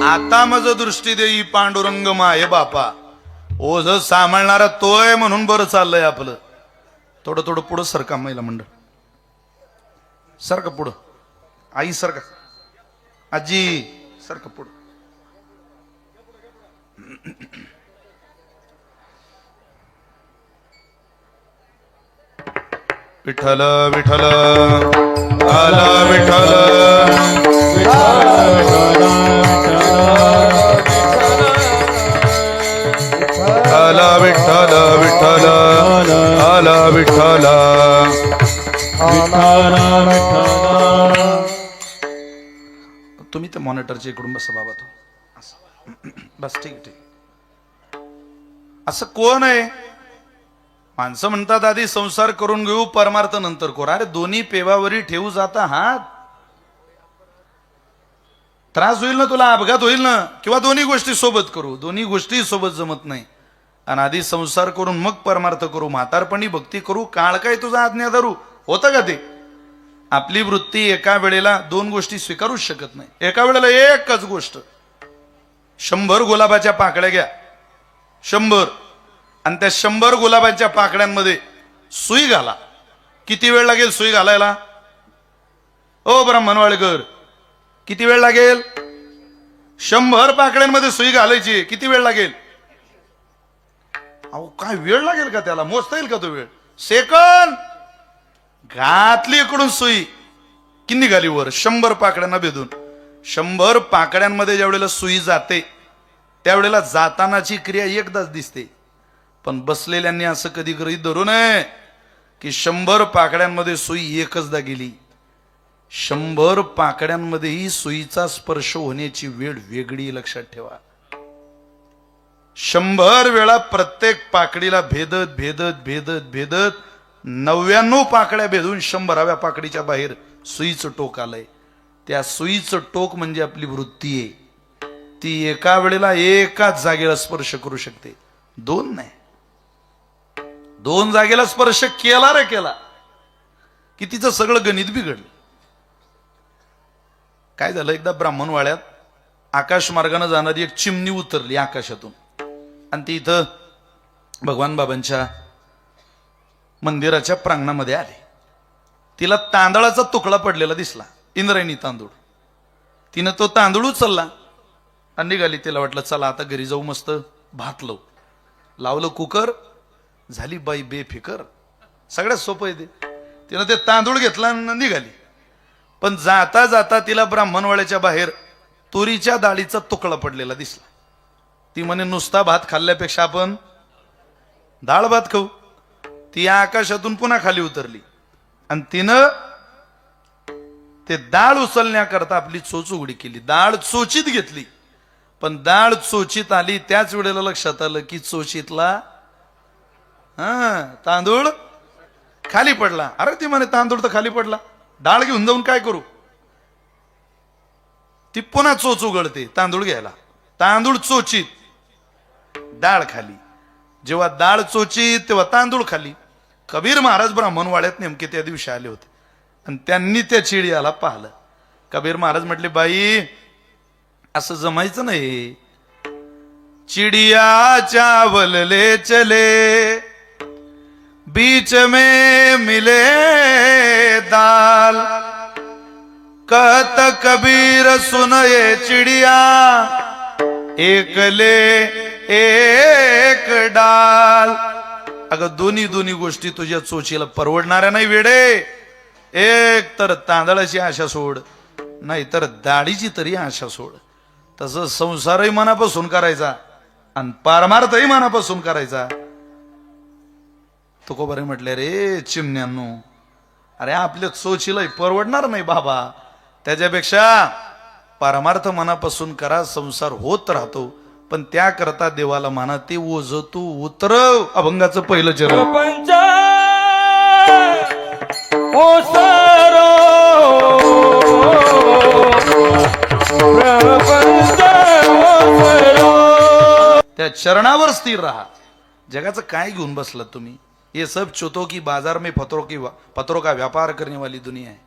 आता मज दृष्टी देई पांडुरंग माय बापा. ओझ सांभाळणारा तोय म्हणून बरं चाललंय आपलं. थोडं थोडं पुढं सरका महिला मंडळ, सरका पुढं. आई सरका, आजी सरका पुढं. विठ्ठल विठ्ठल आला विठ्ठल, आला विठ्ठल विठ्ठल आला विठ्ठल. तुम्ही त्या मॉनिटरच्या इकडून बसा बाबा. तो बस ठीक ठीक. असं कोण आहे? माणसं म्हणतात आधी संसार करून घेऊ, परमार्थ नंतर करू. अरे दोन्ही पेवावरी ठेवू जाता हात, त्रास होईल ना तुला, अपघात होईल ना. किंवा दोन्ही गोष्टी सोबत करू, दोन्ही गोष्टी सोबत जमत नाही. आणि आधी संसार करून मग परमार्थ करू, म्हातारपणी भक्ती करू, काळ काय तुझा आज्ञा धरू. होतं का ते? आपली वृत्ती एका वेळेला दोन गोष्टी स्वीकारूच शकत नाही. एका वेळेला एकच गोष्ट. 100 गुलाबाच्या पाकळ्या घ्या, 100, आणि त्या 100 गुलाबाच्या पाकड्यांमध्ये सुई घाला. किती वेळ लागेल सुई घालायला? ओ ब्राह्मणवाळकर, किती वेळ लागेल? 100 पाकड्यांमध्ये सुई घालायची, किती वेळ लागेल? अहो काय वेळ लागेल का त्याला? मोजता येईल का तो वेळ? सेकंद. घातली इकडून सुई की निघाली वर 100 पाकड्यांना भेदून. 100 पाकड्यांमध्ये ज्या वेळेला सुई जाते त्यावेळेला जातानाची क्रिया एकदाच दिसते. पण बसलेल्यांनी असं कधी गृहीत धरू नये की 100 पाकड्यांमध्ये सुई एकचदा गेली. 100 पाकड्यांमध्येही सुईचा स्पर्श होण्याची वेळ वेगळी, लक्षात ठेवा. 100 वेळा प्रत्येक पाकडीला भेदत भेदत भेदत भेदत 99 पाकड्या भेदून 100व्या पाकडीच्या बाहेर सुईचं टोक आलंय. त्या सुईचं टोक म्हणजे आपली वृत्ती आहे. ती एका वेळेला एकाच जागेला स्पर्श करू शकते, दोन नाही. 2 जागेला स्पर्श केला रे केला की तिचं सगळं गणित बिघडलं. काय झालं, एकदा ब्राह्मणवाड्यात आकाश मार्गाने जाणारी एक चिमणी उतरली आकाशातून, आणि ती इथं भगवान बाबांच्या मंदिराच्या प्रांगणामध्ये आली. तिला तांदळाचा तुकडा पडलेला दिसला, इंद्रायणी तांदूळ. तिनं तो तांदूळ उचलला आणि निघाली. तिला वाटलं चला आता घरी जाऊ, मस्त भात लावू. लावलं कुकर, झाली बाई बेफिकर. सगळ्यात सोपं आहे ते. तिनं ते तांदूळ घेतला आणि निघाली. पण जाता जाता तिला ब्राह्मणवाड्याच्या बाहेर तुरीच्या डाळीचा तुकडा पडलेला दिसला. ती म्हणे नुसता भात खाल्ल्यापेक्षा आपण डाळ भात खाऊ. ती आकाशातून पुन्हा खाली उतरली आणि तिनं ते डाळ उचलण्याकरता आपली चोच उघडी केली. डाळ चोचीत घेतली, पण डाळ चोचीत आली त्याच वेळेला लक्षात आलं की चोचीतला तांदूळ खाली पडला. अरे ती म्हणे तांदूळ तर खाली पडला, डाळ घेऊन जाऊन काय करू? ती पुन्हा चोच उघडते तांदूळ घ्यायला. तांदूळ चोचीत, डाळ खाली. जेव्हा डाळ चोचीत तेव्हा तांदूळ खाली. कबीर महाराज ब्राह्मणवाड्यात नेमके त्या दिवशी आले होते आणि त्यांनी त्या चिडियाला पाहिलं. कबीर महाराज म्हटले, बाई असं जमायचं नाही. चिडिया चावल ले चले, बीच में मिले दाल, कहत कबीर सुन ये चिडिया, एक ले एक डाल. अगं दोन्ही दोन्ही गोष्टी तुझ्या चोचीला परवडणाऱ्या नाही वेडे. एक तर तांदळाची आशा सोड, नाही तर डाळीची तरी आशा सोड. तसं संसारही मनापासून करायचा आणि पारमार्थही मनापासून करायचा. तुकोबारे म्हटले, रे चिमण्यांनो, अरे आपल्या चोचीलाही परवडणार नाही बाबा. त्याच्यापेक्षा परमार्थ मनापासून करा, संसार होत राहतो. पण त्याकरता देवाला माना, ते ओझ तू उतरव. अभंगाचं पहिलं चरण. प्रपंच ओसरो, प्रपंच ओसरो. त्या चरणावर स्थिर राहा. जगाचं काय घेऊन बसलात तुम्ही? ये सब चोतो की बाजार में पत्रों का व्यापार करने वाली दुनिया है.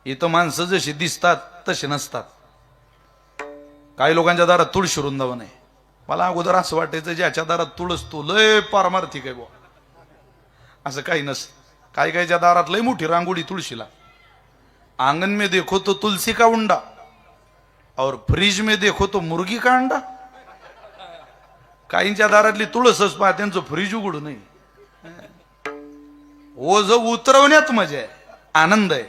इथं माणसं जशी दिसतात तशी नसतात. काही लोकांच्या दारात तुळशी वृंदावन आहे. मला अगोदर असं वाटायचं ज्याच्या दारात तुळस तो लय पारमार्थिक आहे बुवा. असं काही नसतं. काही काहीच्या दारात लय मोठी रांगोळी तुळशीला. आंगन में देखो तो तुलसी का उंडा और फ्रीज में देखो तो मुर्गी का अंडा. काहींच्या दारातली तुळसच पहा, त्यांचं फ्रीज उघडू नये. ओझ उतरवण्यात मजा आहे, आनंद आहे.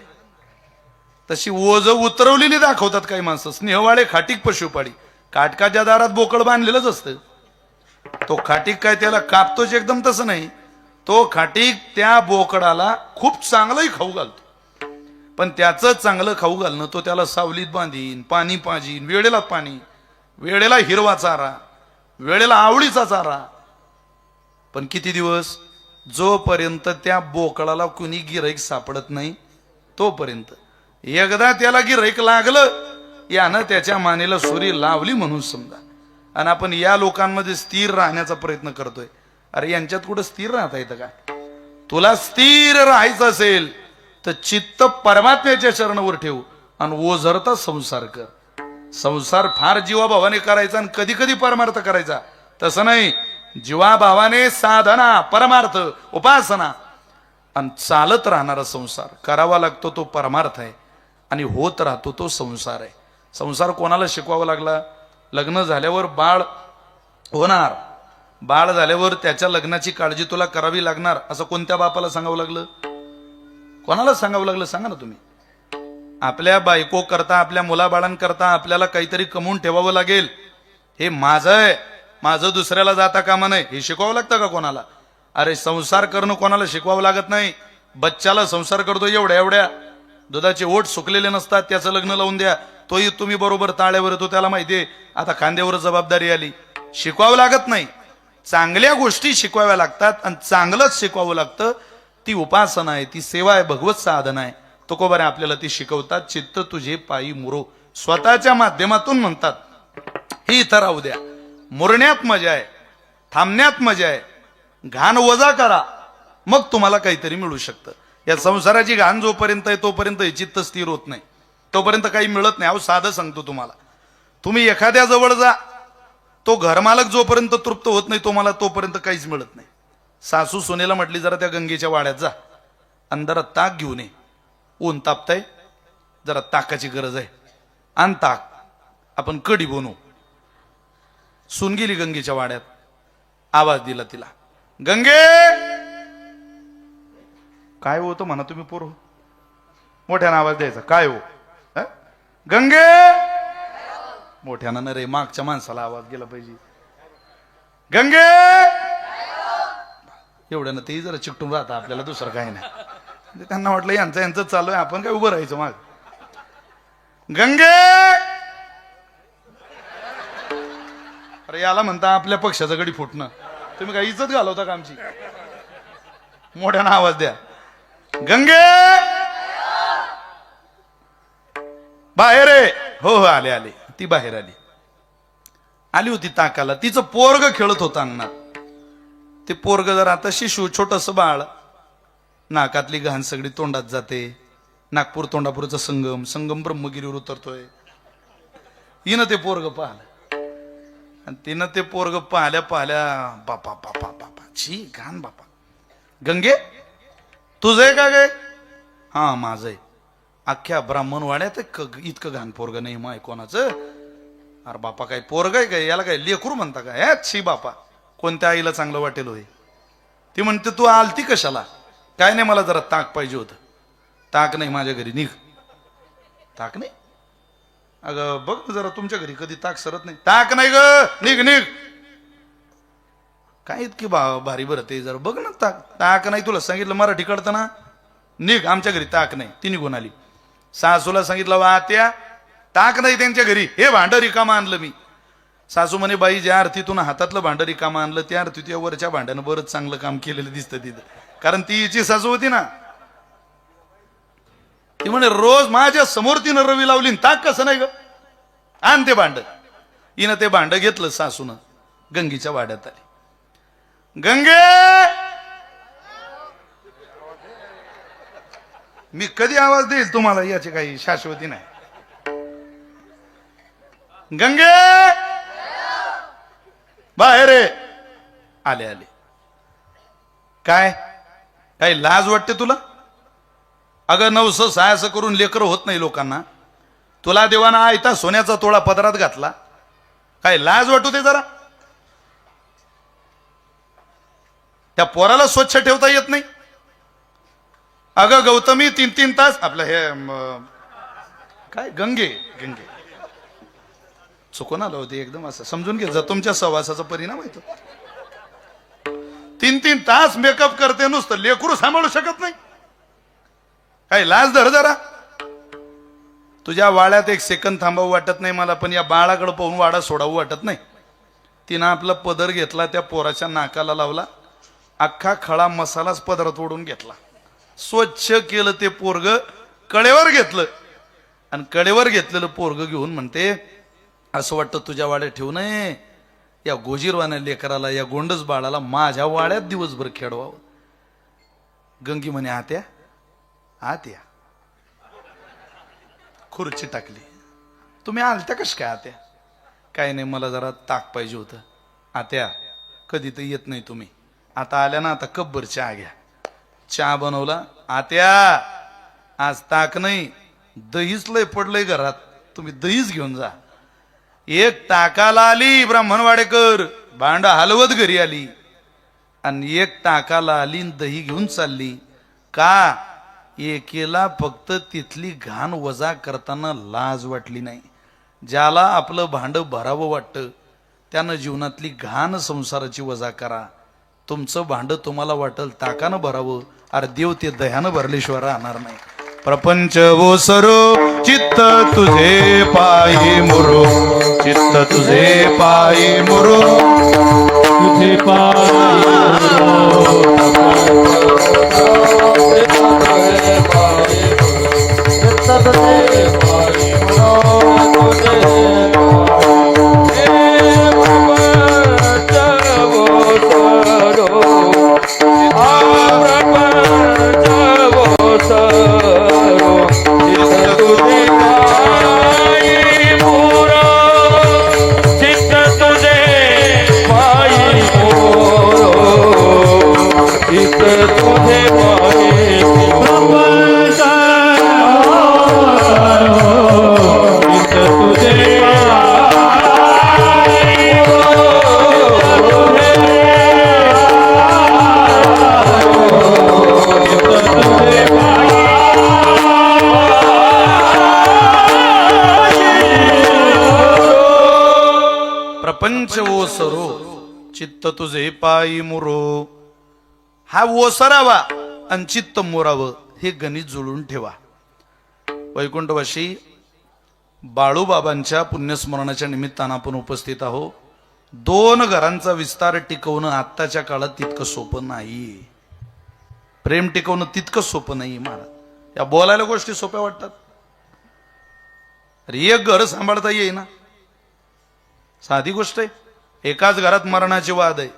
तशी ओझ उतरवलेली दाखवतात काही माणसं. स्नेहवाळे खाटीक पशुपाळी. काटकाच्या दारात बोकड बांधलेलंच असतं. तो खाटीक काय त्याला कापतोच एकदम, तसं नाही. तो खाटीक त्या बोकडाला खूप चांगलंही खाऊ घालतो. पण त्याचं चांगलं खाऊ घालणं, तो त्याला सावलीत बांधीन, पाणी पाजीन, वेळेला पाणी, वेळेला हिरवा चारा, वेळेला आवळीचा चारा. पण किती दिवस? जोपर्यंत त्या बोकडाला कुणी गिऱ्हाईक सापडत नाही तोपर्यंत. एकदा त्याला गिऱ्हाईक लागलं, यानं त्याच्या मानेला सुरी लावली म्हणून समजा. आणि आपण या लोकांमध्ये स्थिर राहण्याचा प्रयत्न करतोय. अरे यांच्यात कुठं स्थिर राहता येतं का? तुला स्थिर राहायचं असेल तर चित्त परमात्म्याच्या चरणावर ठेव आणि ओझरता संसार कर. संसार फार जीवाभावाने करायचा आणि कधी कधी परमार्थ करायचा, तसं नाही. जीवाभावाने साधना, परमार्थ, उपासना आणि चालत राहणारा संसार करावा लागतो. तो परमार्थ आहे आणि होत राहतो तो संसार आहे. संसार कोणाला शिकवावा लागला? लग्न झाल्यावर बाळ होणार, बाळ झाल्यावर त्याच्या लग्नाची काळजी तुला करावी लागणार, असं कोणत्या बापाला सांगावं लागलं? कोणाला सांगावं लागलं सांगा ना तुम्ही? आपल्या बायको करता, आपल्या मुलाबाळांकरता आपल्याला काहीतरी कमवून ठेवावं लागेल. हे माझं आहे, माझं दुसऱ्याला जाता कामा नये, हे शिकवावं लागतं का कोणाला? अरे संसार करणं कोणाला शिकवावं लागत नाही. बच्चाला संसार करतो एवढ्या एवढ्या दुधाचे ओठ सुकलेले नसतात, त्याचं लग्न लावून द्या, तोही तुम्ही बरोबर ताळ्यावर येतो. त्याला माहितीये आता खांद्यावर जबाबदारी आली. शिकवावं लागत नाही. चांगल्या गोष्टी शिकवाव्या लागतात आणि चांगलंच शिकवावं लागतं. ती उपासना आहे, ती सेवा आहे, भगवत साधना आहे. तुकोबारे आपल्याला ती शिकवतात. चित्त तुझे पायी मुरो, स्वतःच्या माध्यमातून म्हणतात. ही इथं राहू द्या. मुरण्यात मजा आहे, थांबण्यात मजा आहे. घाण वजा करा, मग तुम्हाला काहीतरी मिळू शकतं. या संसाराची घाण जोपर्यंत आहे तोपर्यंत हे चित्त स्थिर होत नाही, तोपर्यंत काही मिळत नाही. अहो साधं सांगतो तुम्हाला, तुम्ही एखाद्या जवळ जा, तो घरमालक जोपर्यंत तृप्त होत नाही तुम्हाला तोपर्यंत काहीच मिळत नाही. सासू सोनेला म्हटली जरा त्या गंगेच्या वाड्यात जा, अंधारात ताक घेऊन ये, ऊन तापताय, जरा ताकाची गरज आहे, आण ताक, आपण कढी बनवू. सून गेली गंगेच्या वाड्यात. आवाज दिला तिला, गंगे. काय होतं म्हणा तुम्ही पोर, मोठ्यानं आवाज द्यायचा. काय हो? गंगे. मोठ्यानं न रे, मागच्या माणसाला आवाज गेला पाहिजे. गंगे. एवढ्यानं ते जरा चिकटून राहतं, आपल्याला दुसरं काही नाही. त्यांना वाटलं यांचं यांचं चालू आहे, आपण काय उभं राहायचं माग. गंगे. अरे याला म्हणता आपल्या पक्षाचा गडी फुटणं. तुम्ही काय इज्जत घालवता का आमची? मोठ्यानं आवाज द्या, गंगे. बाहेर आहे. हो हो, आले आले. ती बाहेर आली. आली होती ताकाला. तिचं पोरग खेळत होतं अंगणात. ते पोरग जर आता शिशू, छोटस बाळ, नाकातली घाण सगळी तोंडात जाते. नागपूर तोंडापूरचा संगम, संगम ब्रह्मगिरीवर उतरतोय. हिनं ते पोरग पाहिलं आणि तिनं ते पोरग पाहिल्या पाहिल्या, बापा बापा बापा, छी घाण बापा. गंगे तुझं आहे का गे? हा माझं आहे. अख्ख्या ब्राह्मणवाड्यात इतकं घाण पोरग नाही माय कोणाचं. अरे बापा काय पोरग आहे काय? याला काय लेकरू म्हणता का? हे छी बापा, कोणत्या आईला चांगलं वाटेल होय? ती म्हणते तू आलती कशाला? काय नाही, मला जरा ताक पाहिजे होतं. ताक नाही माझ्या घरी, निघ. ताक नाही? अगं बघ जरा, तुमच्या घरी कधी ताक सरत नाही. ताक नाही ग, निघ निघ. काय इतकी भारी बरं ते, जरा बघ ना ताक. ताक नाही, तुला सांगितलं मराठी कळतं ना, निघ, आमच्या घरी ताक नाही. ती निघून आली. सासूला सांगितलं, वा त्या ताक नाही त्यांच्या घरी, हे भांड रिकामं आणलं मी. सासू म्हणे, बाई ज्या अर्थीतून हातातलं भांड रिकामं आणलं त्या अर्थी तुझ्या वरच्या भांड्यानं बरंच चांगलं काम केलेलं दिसतं तिथं, कारण ती हिची सासू होती ना. ती म्हणे रोज माझ्या समोर तिनं रवी लावली, ताक कसं नाही ग, आण ते भांड. हिनं ते भांड घेतलं सासून, गंगीच्या वाड्यात आली. गंगे. मी कधी आवाज देईल तुम्हाला, याची काही शाश्वती नाही. गंगे बाहेर ये. आले आले. काय काय लाज वाटते तुला? अगं नवस सायस करून लेकर होत नाही लोकांना. तुला देवाना आयता सोन्याचा तोळा पदरात घातला. काय लाज वाटू दे जरा. त्या पोराला स्वच्छ ठेवता येत नाही. अगं गौतमी 3-3 तास आपलं हे काय गंगे गंगे चुकून आलं होते एकदम. असं समजून घे, तुमच्या सहवासाचा परिणाम आहे तो. 3-3 तास मेकअप करते, नुसतं लेकरू सांभाळू शकत नाही. काय लाज धर जरा. तुझ्या वाड्यात एक सेकंद थांबावं वाटत नाही मला, पण या बाळाकडे पाहून वाडा सोडावं वाटत नाही. तिनं आपला पदर घेतला, त्या पोराच्या नाकाला लावला, अख्खा खळा मसालाच पदरात ओढून घेतला, स्वच्छ केलं. ते पोरग कडेवर घेतलं आणि कडेवर घेतलेलं पोरग घेऊन म्हणते, असं वाटतं तुझ्या वाड्यात ठेवू नये, या गोजीरवाण्या लेकराला, या गोंडस बाळाला माझ्या वाड्यात दिवसभर खेळवावं. गंगी म्हणे, आत्या आत्या. खुर्ची टाकली. तुम्ही आलत्या कश काय आत्या? काय नाही, मला जरा ताक पाहिजे होतं. आत्या कधी तर येत नाही तुम्ही, आता आल्या ना, आता कपभर चहा घ्या. चहा बनवला. आत्या आज ताक नाही, दहीच लय पडलंय घरात, तुम्ही दहीच घेऊन जा. एक ताकाला आली ब्राह्मणवाडेकर, भांड हलवत घरी आली, आणि एक ताकाला आली दही घेऊन चालली. का? एकेला फक्त तिथली घाण वजा करताना लाज वाटली नाही. ज्याला आपलं भांड भरावं वाटतं त्यानं जीवनातली घाण संसाराची वजा करा. तुमचं भांड तुम्हाला वाटल ताकानं भरावं, अरे देव ते दह्यानं भरल्याशिवाय राहणार नाही. प्रपंच ओसरो चित्त तुझे पायी मुरो, चित्त तुझे पायी मुरो, तुझे प्रपंच ओसरो चित्त तुझे पायी मुरो. हा ओसरावा आणि चित्त मोरावं, हे गणित जुळून ठेवा. वैकुंठवासी बाळूबाबांच्या पुण्यस्मरणाच्या निमित्तानं आपण उपस्थित आहोत. 2 घरांचा विस्तार टिकवणं आत्ताच्या काळात तितकं सोपं नाही. प्रेम टिकवणं तितकं सोपं नाही महाराज. या बोलायला गोष्टी सोप्या वाटतात. अरे एक घर सांभाळता येईना, साधी गोष्ट आहे. एकाच घरात मरणाचे वाद आहे.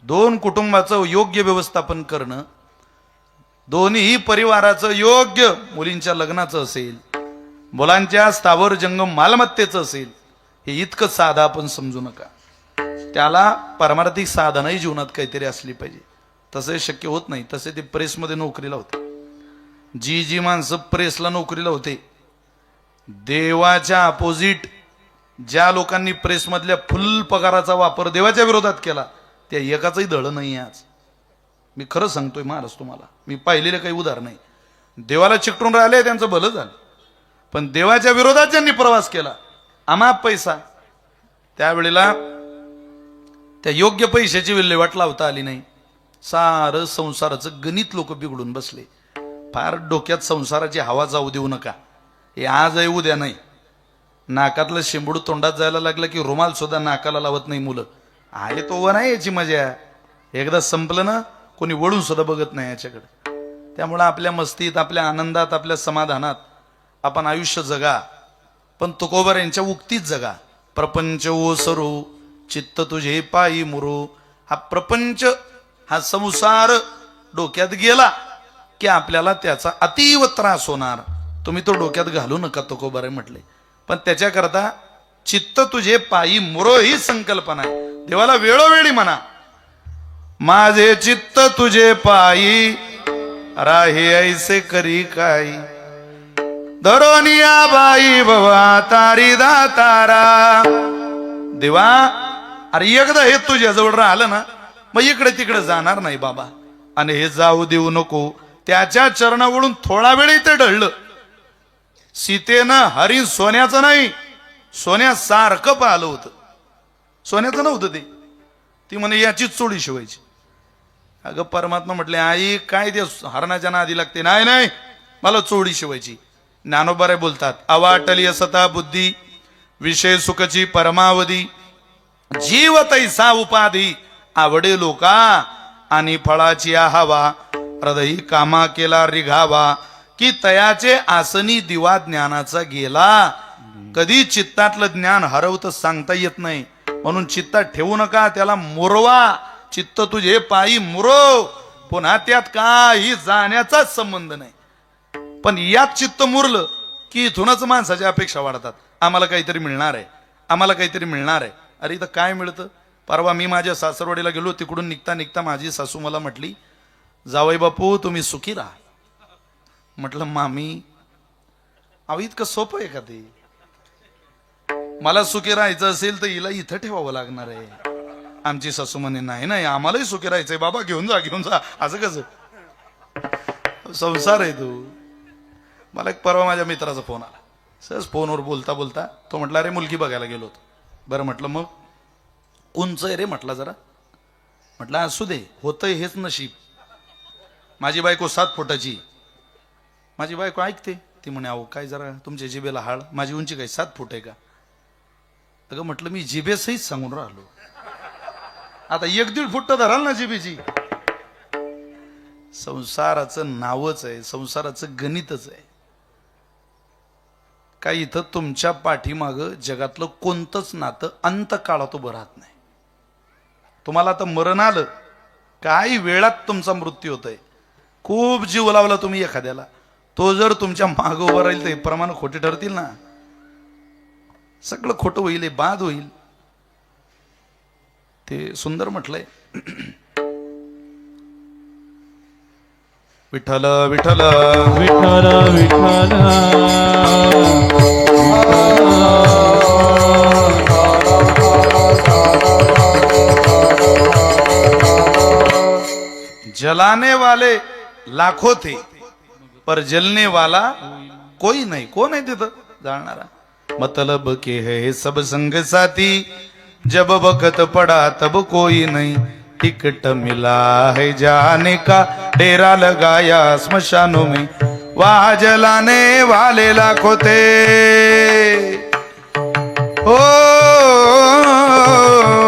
2 कुटुंबाचं योग्य व्यवस्थापन करणं, दोन्ही परिवाराचं योग्य, मुलींच्या लग्नाचं असेल, मुलांच्या स्थावर जंगम मालमत्तेचं असेल, हे इतकं साधं आपण समजू नका. त्याला पारमार्थिक साधनही जीवनात काहीतरी असली पाहिजे. तसे शक्य होत नाही. तसे ते प्रेसमध्ये नोकरीला होते. जी माणसं प्रेसला नोकरीला होते, देवाच्या अपोजिट ज्या लोकांनी प्रेसमधल्या फुल पगाराचा वापर देवाच्या विरोधात केला, त्या एकाचंही धड नाही आज. मी खरं सांगतोय महाराज तुम्हाला, मी पाहिलेलं काही उदाहरण नाही. देवाला चिकटून राहिले त्यांचं भलं झालं, पण देवाच्या विरोधात ज्यांनी प्रवास केला, अमाप पैसा, त्यावेळेला त्या योग्य पैशाची विल्हेवाट लावता आली नाही. सारं संसाराचं गणित लोक बिघडून बसले. फार डोक्यात संसाराची हवा जाऊ देऊ नका. हे आज आहे उद्या नाही. नाकातलं शेंबूड तोंडात जायला लागलं की रुमाल सुद्धा नाकाला लावत नाही मुलं. आहे तोवर नाही याची मजा. एकदा संपलं ना, कोणी वळून सुद्धा बघत नाही याच्याकडे. त्यामुळं आपल्या मस्तीत, आपल्या आनंदात, आपल्या समाधानात आपण आयुष्य जगा, पण तुकोबर यांच्या उक्तीत जगा. प्रपंच ओसरो चित्त तुझे पायी मुरो. हा प्रपंच, हा संसार डोक्यात गेला की आपल्याला त्याचा अतीव त्रास होणार. तुम्ही तो डोक्यात घालू नका, तुकोबारे म्हटले. पण त्याच्याकरता चित्त तुझे पायी मुरो ही संकल्पना आहे. देवाला वेळोवेळी म्हणा, माझे चित्त तुझे पायी राही ऐसे करी काही, धरोनिया बाई भवा तारी दातारा. देवा, अरे एकदा हे तुझ्या जवळ राहिलं ना, मग इकडे तिकडे जाणार नाही बाबा. आणि हे जाऊ देऊ नको. त्याच्या चरणावरून थोडा वेळ इथे ढळलं. सीतेनं हरिण सोन्याचं नाही, सोन्यासारखं पाहिलं होतं. सोन्याचं नव्हतं ते. ती म्हणे याचीच चोळी शिवायची. अगं परमात्मा म्हटले, आई काय ते हरणाच्या नादी लागते. नाही नाही, मला चोळी शिवायची. ज्ञानोबारे बोलतात, अवाटली असता बुद्धी विषय सुखची परमावधी, जीव तैसा उपाधी आवडे लोका आणि फळाची आहावा, हृदयी कामा केला रिघावा, की तयाचे आसनी दिवा ज्ञानाचा गेला. कधी चित्तातलं ज्ञान हरवतं सांगता येत नाही. म्हणून चित्तात ठेवू नका, त्याला मुरवा. चित्त तुझे पायी मुरो. पुन्हा त्यात काही जाण्याचाच संबंध नाही. पण यात चित्त मुरलं की इथूनच माणसाच्या अपेक्षा वाढतात. आम्हाला काहीतरी मिळणार आहे, आम्हाला काहीतरी मिळणार आहे. अरे इथं काय मिळतं? परवा मी माझ्या सासरवाडीला गेलो. तिकडून निघता निघता माझी सासू मला म्हटली, जावई बापू तुम्ही सुखी राहा. म्हटलं मामी, अहो इतकं सोपं आहे का ते? मला सुखी राहायचं असेल तर हिला इथं ठेवावं लागणार आहे. आमची सासू म्हणे, नाही नाही आम्हालाही सुखी राहायचंय बाबा, घेऊन जा घेऊन जा. असं कसं? संसार आहे तो. मला एक परवा माझ्या मित्राचा फोन आला. सहज फोनवर बोलता बोलता तो म्हटला, अरे मुलगी बघायला गेलो होतो. बरं म्हटलं, मग उंच आहे रे म्हटलं जरा. म्हटलं असू दे, होतंय हेच नशीब. माझी बायको 7 फुटाची. माझी बायको ऐकते. ती म्हणे, अहो काय जरा तुमच्या जिभेला हाळ, माझी उंची काय 7 फूट आहे का? अगं म्हटलं, मी जिभेसहित सांगून राहिलो. आता 1-1.5 फूट तर धराल ना जिभेची. संसाराचं नावच आहे, संसाराचं गणितच आहे. काय इथं तुमच्या पाठीमाग जगातलं कोणतंच नातं अंत काळात उभं राहत नाही. तुम्हाला आता मरण आलं, काही वेळात तुमचा मृत्यू होतोय. खूप जीव लावला तुम्ही एखाद्याला, तो जर तुमच्या माग उभं राहील तर हे प्रमाण खोटे ठरतील ना. सगळं खोटं होईल, बाद होईल. ते सुंदर म्हटलंय, विठ्ठल विठ्ठल विठ्ठल विठ्ठल जलाने वाले लाखों थे पर जलने वाला कोई नहीं. कोण आहे तिथं जाणणारा? मतलब के है सब संग साथी, जब वक्त पड़ा तब कोई नहीं. टिकट मिला है जाने का, डेरा लगाया स्मशानों में. वहां जलाने वाले लाखों थे, ओ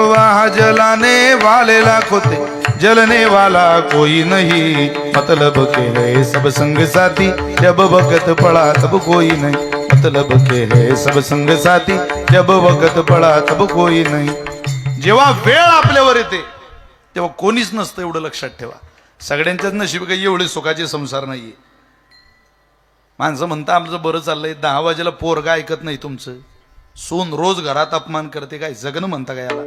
वहां जलाने वाले लाखों थे, जलने वाला कोई नहीं. मतलब के है सब संग साथी, जब वक्त पड़ा तब कोई नहीं. मतलब के है सब संग साथी, जब वक्त पड़ा तब कोई नहीं. जेव्हा वेळ आपल्यावर येते तेव्हा कोणीच नसतं, एवढं लक्षात ठेवा. सगळ्यांच्याच नशीब काही एवढे सुखाचे संसार नाहीये. माणसं म्हणता आमचं बरं चाललंय, 10 वाजेला पोरगा ऐकत नाही तुमचं. सून रोज घरात अपमान करते, काय जगणं म्हणता का याला?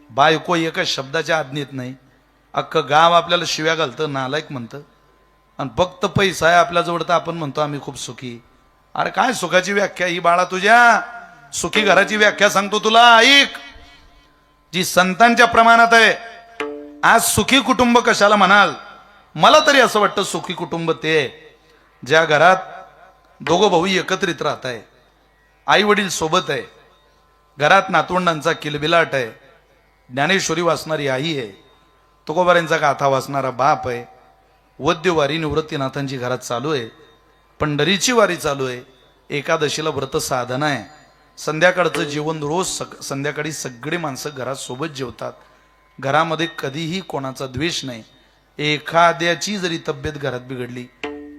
बायको एका शब्दाच्या आज्ञेत नाही, अख्खं गाव आपल्याला शिव्या घालतं, नालायक म्हणतं. आणि फक्त पैसा आहे आपल्याजवळ तर आपण म्हणतो आम्ही खूप सुखी. अरे काय सुखाची व्याख्या ही बाळा? तुझ्या सुखी घराची व्याख्या सांगतो तुला, ऐक, जी संतांच्या प्रमाणात आहे. आज सुखी कुटुंब कशाला म्हणाल? मला तरी असं वाटतं सुखी कुटुंब ते ज्या घरात दोघं भाऊ एकत्रित राहत आहे, आई वडील सोबत आहे, घरात नातवंडांचा किलबिलाट आहे, ज्ञानेश्वरी वाचणारी आई आहे, तुकोबारांचा गाथा वाचणारा बाप आहे, वद्यवारी निवृत्तीनाथांची घरात चालू आहे, पंढरीची वारी चालू आहे, एकादशीला व्रत साधना आहे, संध्याकाळचं जेवण रोज संध्याकाळी सगळी माणसं घरात सोबत जेवतात. घरामध्ये कधीही कोणाचा द्वेष नाही. एखाद्याची जरी तब्येत घरात बिघडली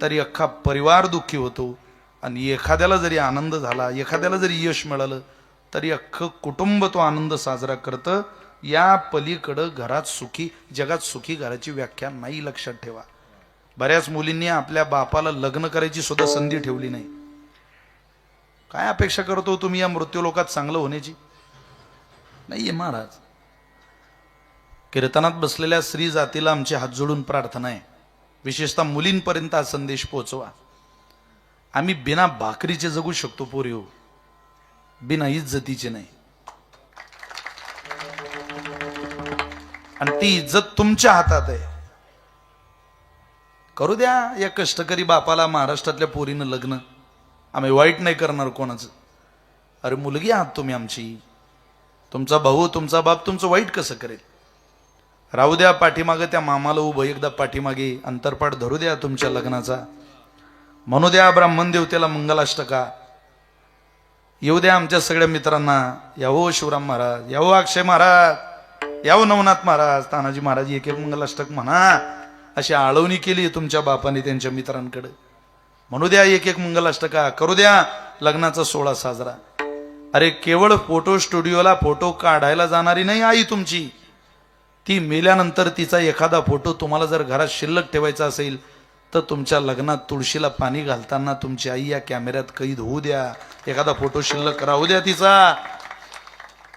तरी अख्खा परिवार दुःखी होतो. आणि एखाद्याला जरी आनंद झाला, एखाद्याला जरी यश मिळालं तरी अख्खं कुटुंब तो आनंद साजरा करतं. या पलीकडं घरात सुखी, जगात सुखी घराची व्याख्या नाही, लक्षात ठेवा. बऱ्याच मुलींनी आपल्या बापाला लग्न करायची सुद्धा संधी ठेवली नाही. काय अपेक्षा करतो तुम्ही या मृत्यूलोकात चांगलं होण्याची? नाहीये महाराज. कीर्तनात बसलेल्या स्त्री जातीला आमची हात जोडून प्रार्थना आहे, विशेषतः मुलींपर्यंत हा संदेश पोहोचवा. आम्ही बिना भाकरीचे जगू शकतो पोरी हो, बिना इज्जतीचे नाही. आणि ती इज्जत तुमच्या हातात आहे. करू द्या या कष्टकरी बापाला महाराष्ट्रातल्या पोरीनं लग्न. आम्ही वाईट नाही करणार कोणाचं. अरे मुलगी आहात तुम्ही आमची. तुमचा भाऊ, तुमचा बाप तुमचं वाईट कसं करेल? राहू द्या पाठीमागे त्या मामाला उभं, एकदा पाठीमागे अंतरपाठ धरू द्या तुमच्या लग्नाचा. म्हणू द्या ब्राह्मण देवतेला मंगलाष्टका. येऊ द्या आमच्या सगळ्या मित्रांना. यावो शिवराम महाराज, यावो अक्षय महाराज, यावो नवनाथ महाराज, तानाजी महाराज, एक एक मंगलाष्टक म्हणा. अशी आळवणी केली तुमच्या बापाने त्यांच्या मित्रांकडे. म्हणू द्या एक एक मंगलाष्टका, करू द्या लग्नाचा सोहळा साजरा. अरे केवळ फोटो स्टुडिओला फोटो काढायला जाणारी नाही आई तुमची. ती मेल्यानंतर तिचा एखादा फोटो तुम्हाला जर घरात शिल्लक ठेवायचा असेल तर तुमच्या लग्नात तुळशीला पाणी घालताना तुमची आई या कॅमेऱ्यात कैद होऊ द्या. एखादा फोटो शिल्लक राहू द्या तिचा.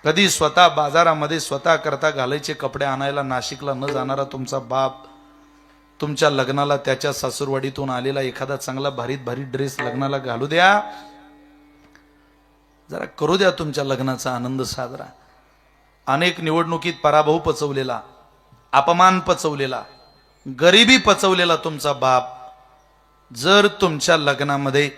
कधी स्वतः बाजारामध्ये स्वतः करता घालायचे कपडे आणायला नाशिकला न जाणारा तुमचा बाप तुमच्या लग्नाला त्याच्या सासूरवाडीतून आलेला एखादा चांगला भारीत भारी ड्रेस लग्नाला घालू द्या. जरा करू द्या तुमच्या लग्नाचा आनंद साजरा. अनेक निवडणुकीत पराभव पचवलेला, अपमान पचवलेला, गरिबी पचवलेला तुमचा बाप जर तुमच्या लग्नामध्ये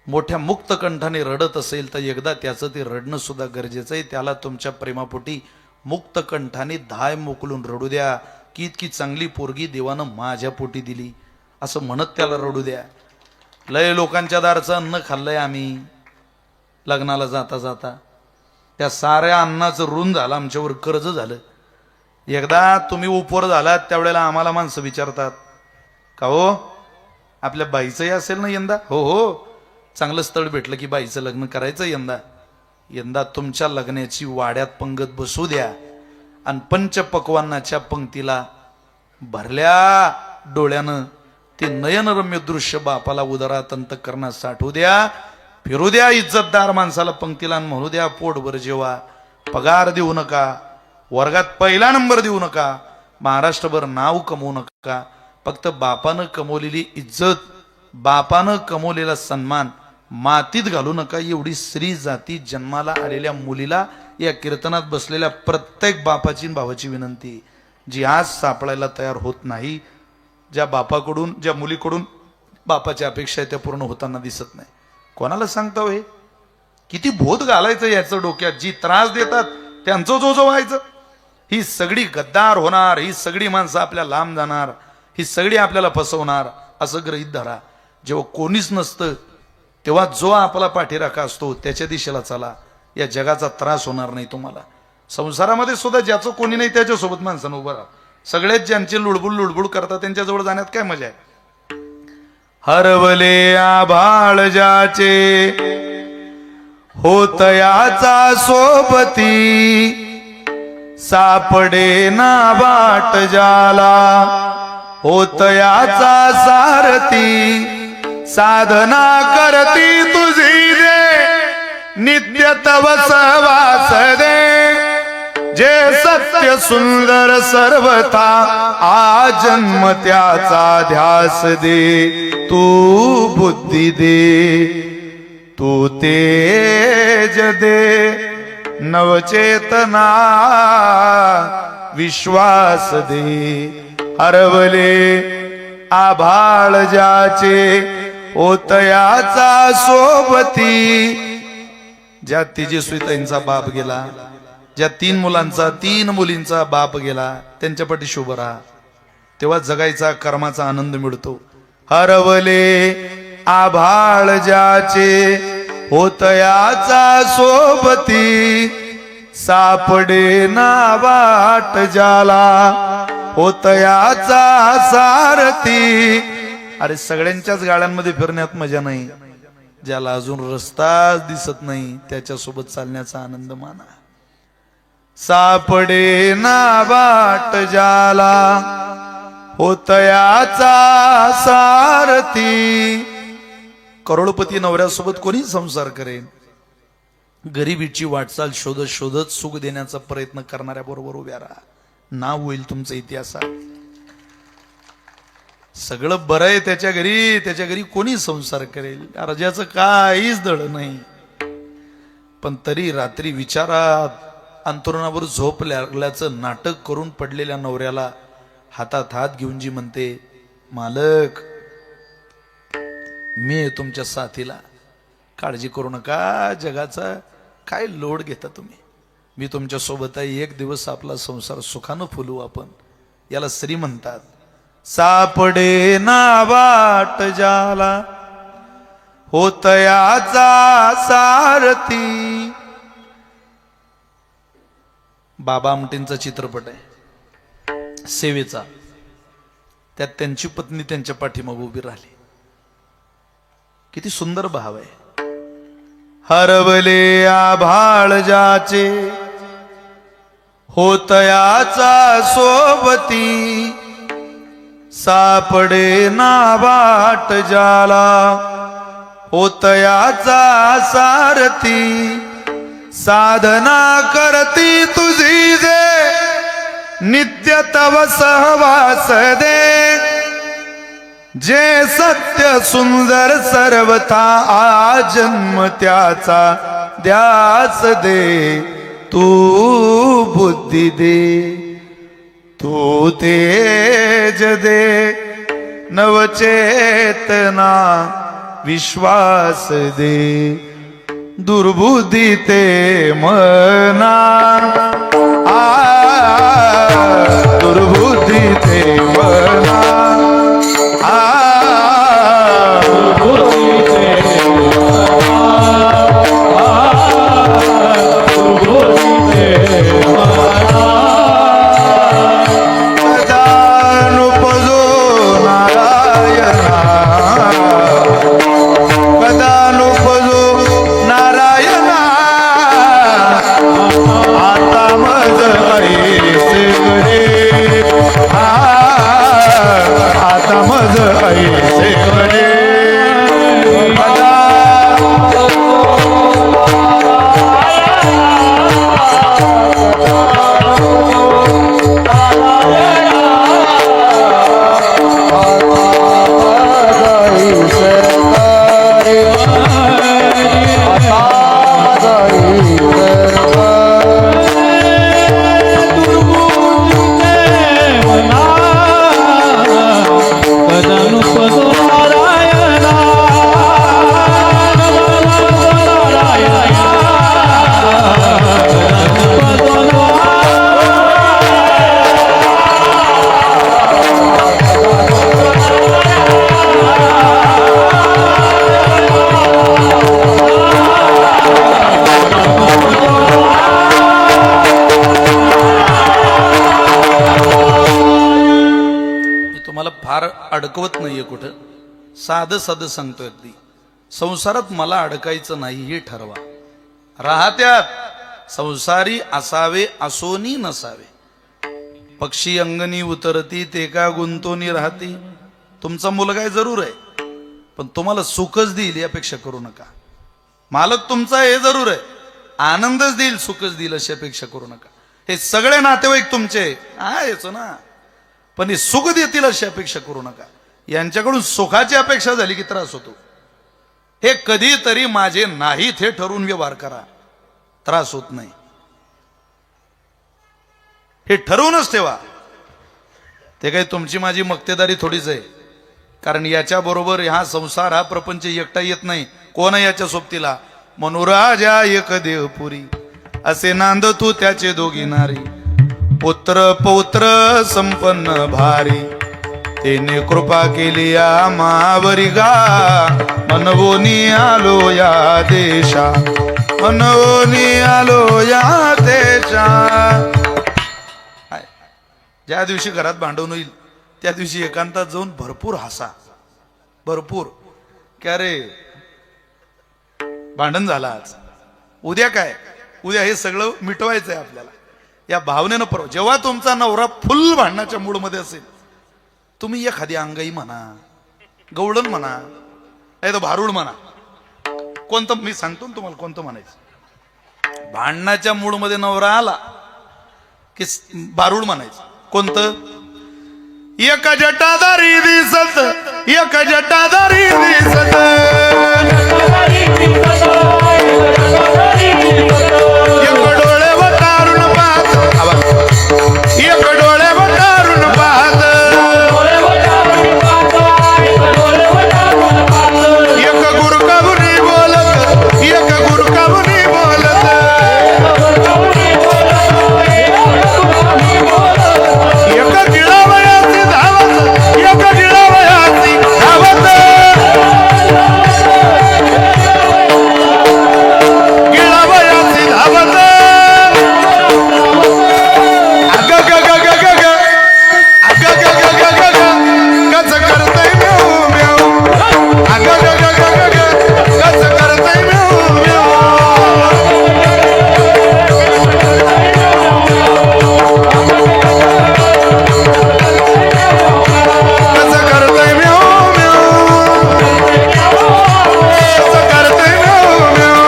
मोठ्या मुक्त कंठाने रडत असेल तर एकदा त्याचं ते रडणं सुद्धा गरजेचं आहे. त्याला तुमच्या प्रेमापोटी मुक्त कंठाने धाय मोकलून रडू द्या की इतकी चांगली पोरगी देवानं माझ्या पोटी दिली असं म्हणत त्याला रडू द्या. लय लोकांच्या दारचं अन्न खाल्लंय आम्ही लग्नाला जाता जाता. त्या साऱ्या अन्नाचं ऋण झालं, आमच्यावर कर्ज झालं. एकदा तुम्ही उपवर झालात त्यावेळेला आम्हाला माणसं विचारतात का हो आपल्या बाईचंही असेल ना यंदा? हो हो, चांगलं स्थळ भेटलं की बाईचं लग्न करायचं यंदा. यंदा तुमच्या लग्नाची वाड्यात पंगत बसू द्या आणि पंचपक्वान्नाच्या पंक्तीला भरल्या डोळ्यानं ते नयनरम्य दृश्य बापाला उदरात अंतःकरणात साठवू द्या. फिरू द्या इज्जतदार माणसाला पंक्तीला म्हणू द्या पोटभर जेवा. पगार देऊ नका, वर्गात पहिला नंबर देऊ नका, महाराष्ट्रभर नाव कमवू नका. फक्त बापानं कमवलेली इज्जत, बापानं कमवलेला सन्मान मातीत घालू नका. एवढी स्त्री जाती जन्माला आलेल्या मुलीला या कीर्तनात बसलेल्या प्रत्येक बापाची भावाची विनंती, जी आज सापडायला तयार होत नाही. ज्या बापाकडून, ज्या मुलीकडून बापाच्या अपेक्षा त्या पूर्ण होताना दिसत नाही. कोणाला सांगता हे? किती भोत घालायचं याचं डोक्यात? जी त्रास देतात त्यांचं जो जो व्हायचं. ही सगळी गद्दार होणार, ही सगळी माणसं आपल्या लांब जाणार, ही सगळी आपल्याला फसवणार असं गृहीत धरा. जेव्हा कोणीच नसतं तेव्हा जो आपला पाठीराखा असतो त्याच्या दिशेला चला. या जगाचा त्रास होणार नाही तुम्हाला. संसारामध्ये सुद्धा ज्याचं कोणी नाही त्याच्यासोबत माणसानं उभं राहा. सगळेच ज्यांची लुडबुड करतात त्यांच्याजवळ जाण्यात काय मजा आहे? हरवले आभाळ ज्याचे होतयाचा सोबती, सापडे ना बाट ज्याला होतयाचा सारथी. साधना करती तुझी दे नित्य तव सहवास दे. जे सत्य सुंदर सर्वथा आजन्म त्याचा ध्यास दे. तू बुद्धी दे, तू तेज दे, नवचेतना विश्वास दे. हरवले आभाळ ज्याचे होतयाचा सोबती. ज्या तेजस्वीताईंचा बाप गेला, ज्या 3 मुलांचा 3 मुलींचा बाप गेला, त्यांच्या पाठीशी उभं राहा. तेव्हा जगायचा कर्माचा आनंद मिळतो. हरवले आभाळ ज्याचे होतयाचा सोबती, सापडे ना वाट ज्याला होतयाचा सारथी. अरे सगळ्यांच्याच गाड्यांमध्ये फिरण्यात मजा नाही. ज्याला अजून रस्ताच दिसत नाही त्याच्यासोबत चालण्याचा आनंद माना. सापडे ना वाट ज्याला होतयाचा सारथी. करोडपती नवऱ्यासोबत कोणी संसार करेन? गरिबीची वाटचाल शोधत शोधत सुख देण्याचा प्रयत्न करणाऱ्या बरोबर उभ्या राहा. नाव होईल तुमचं इतिहासात. सगळं बरं आहे त्याच्या घरी कोणी संसार करेल? राजाचं काहीच दळ नाही, पण तरी रात्री विचारात अंतरुणावर झोप लागल्याचं नाटक करून पडलेल्या नवऱ्याला हातात हात घेऊन जी म्हणते, मालक मी आहे तुमच्या साथीला, काळजी करू नका, जगाचा काय लोड घेता तुम्ही, मी तुमच्या सोबत आहे, एक दिवस आपला संसार सुखानं फुलू आपण. याला स्त्री म्हणतात. सापडे ना वाट जाला होतयाचा सारथी. बाबा आमटेंचा चित्रपट आहे सेवेचा, त्यात त्यांची पत्नी त्यांच्या पाठीमागे उभी राहिली. किती सुंदर भाव आहे. हरवले आभाळ ज्याचे होतयाचा सोबती, सापडे ना वाट जाला होतयाचा सारथी. साधना करती तुझी जे नित्य तव सहवास दे, जे सत्य सुंदर सर्वथा आजन्म त्याचा ध्यास दे. तू बुद्धी दे, तू तेज दे, नवचेतना विश्वास दे. दुर्बुद्धी ते मना दुर्बुद्धी ते मना अडकवत नाहीये कुठं, साधं साधं सांगतोय. अगदी संसारात मला अडकायचं नाही हे ठरवा. राहत्यात संसारी असावे असोनी नसावे. पक्षी अंगणी उतरती ते का गुंतोनी राहती. तुमचा मुलगा आहे जरूर आहे, पण तुम्हाला सुखच देईल यापेक्षा करू नका. मालक तुमचा आहे जरूर आहे, आनंदच देईल सुखच देईल अशी अपेक्षा करू नका. हे सगळे नातेवाईक तुमचे आहेच ना, पण हे सुख देतील अशी अपेक्षा करू नका. यांच्याकडून सुखाची अपेक्षा झाली की त्रास होतो. हे कधीतरी माझे नाहीत हे ठरवून व्यवहार करा, त्रास होत नाही. हे ठरवूनच ठेवा. ते काही तुमची माझी मक्तेदारी थोडीच आहे, कारण याच्या बरोबर हा संसार हा प्रपंच एकटा येत नाही. कोण आहे याच्या सोबतीला? मनुराजा एक देवपुरी असे नांद तू त्याचे दोघी नारी. पुत्र पौत्र संपन्न भारी तेने कृपा केली या मावरी गा. मनवोनी आलो या देशा, मनवोनी आलो या देशा. ज्या दिवशी घरात भांडण होईल त्या दिवशी एकांतात जाऊन भरपूर हसा. भरपूर क्या रे भांडण झालं आज, उद्या काय, उद्या हे सगळं मिटवायचंय आपल्याला. या भावनेनं परवा जेव्हा तुमचा नवरा फुल भांडणाच्या मूड मध्ये असेल, तुम्ही एखादी अंगाई म्हणा, गवळण म्हणा, नाही तर भारुड म्हणा. कोणतं मी सांगतो ना तुम्हाला कोणतं म्हणायचं. भांडणाच्या मूड मध्ये नवरा आला की भारुड म्हणायचं. कोणतं? एक जटाधारी दिसत, एक जटाधारी दिसत, एक डोळे वटारून पाहत, एक डोळे वटारून पाहत, एक गुरकावुनी बोलत, एक गुरकावुनी बोलत, एक गिळावयाची धावत, एक गिळावयाची धावत, गिळावयाची धावत. अग ग ग ग ग ग, अग ग ग ग ग ग, कस करतय म्याऊ म्याऊ, अग ग ग ग ग ग, कस करतय म्याऊ म्याऊ. कसं करतय म्याऊ म्याऊ, कसं करतय म्याऊ म्याऊ.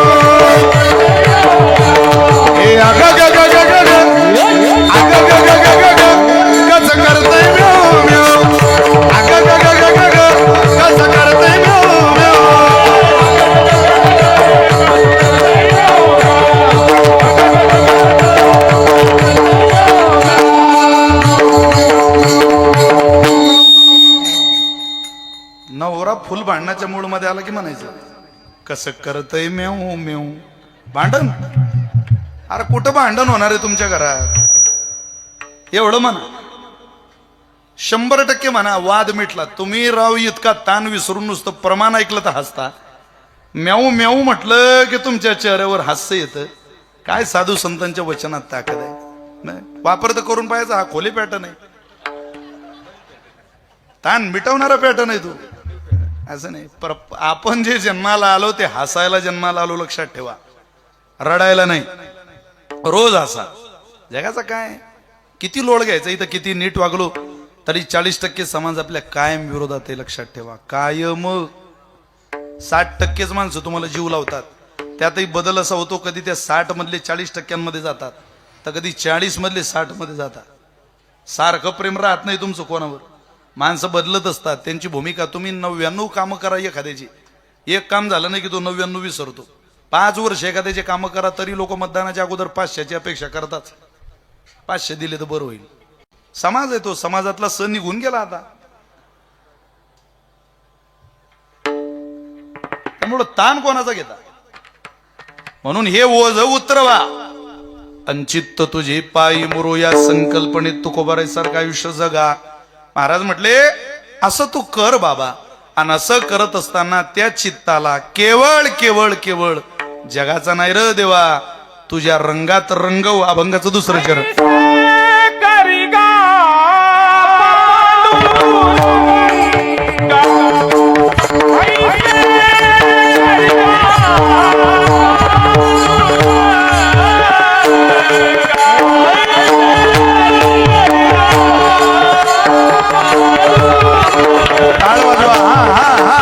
ए अग ग ग ग ग ग, अग ग ग ग ग ग, कसं करतय म्याऊ म्याऊ, अग ग ग ग ग ग, कसं करतय म्याऊ म्याऊ. नवरा फुल भांडणाच्या मूड मध्ये आला की म्हणायचं कसं करतय म्याऊ म्याऊ. भांडण? अरे कुठं भांडण होणार आहे तुमच्या घरात? एवढं म्हणा, 100% म्हणा, वाद मिटला. तुम्ही राव इतका ताण विसरून नुसतं प्रमाण ऐकलं तर हसता. म्याऊ म्याऊ म्हटलं की तुमच्या चेहऱ्यावर हास्य येतं. काय साधू संतांच्या वचनात ताकद आहे. नाही वापर तर करून पाहायचा. हा खोली पॅटर्न आहे, ताण मिटवणारा पॅटर्न आहे तू. असं नाही. आपण जे जन्माला आलो ते हसायला जन्माला आलो, लक्षात ठेवा. रडायला नाही. रोज हसा. जगाचा काय किती लोड घ्यायचा. इथं किती नीट वागलो तरी 40% समाज आपल्या कायम विरोधात आहे, लक्षात ठेवा. कायम. 60%च माणसं तुम्हाला जीव लावतात. त्यातही बदल असा होतो, कधी त्या 60 मधले 40% जातात, तर कधी 40 मधले 60 मध्ये जातात. सारखं प्रेम राहत नाही तुमचं कोणावर. माणसं बदलत असतात. त्यांची भूमिका. तुम्ही 99 कामं करा एखाद्याची, एक काम झालं नाही की तो 99 विसरतो. 5 वर्ष एखाद्याचे कामं करा तरी लोक मतदानाच्या अगोदर 500ची अपेक्षा करतात. 500 दिले तर बरं होईल. समाज आहे तो. समाजातला सण निघून गेला आता. त्यामुळं ताण कोणाचा घेता. म्हणून हे ओझ उतरवा. अंचित्त तुझे पायी मुरो या संकल्पनेत तुकोबारायसारखं आयुष्य जगा. महाराज म्हटले असं तू कर बाबा. आणि असं करत असताना त्या चित्ताला केवळ केवळ केवळ जगाचा नाही र देवा, तुझ्या रंगात रंगव. अभंगाचं दुसरं चरण. टाळ वाजवा. हा हा हा हा.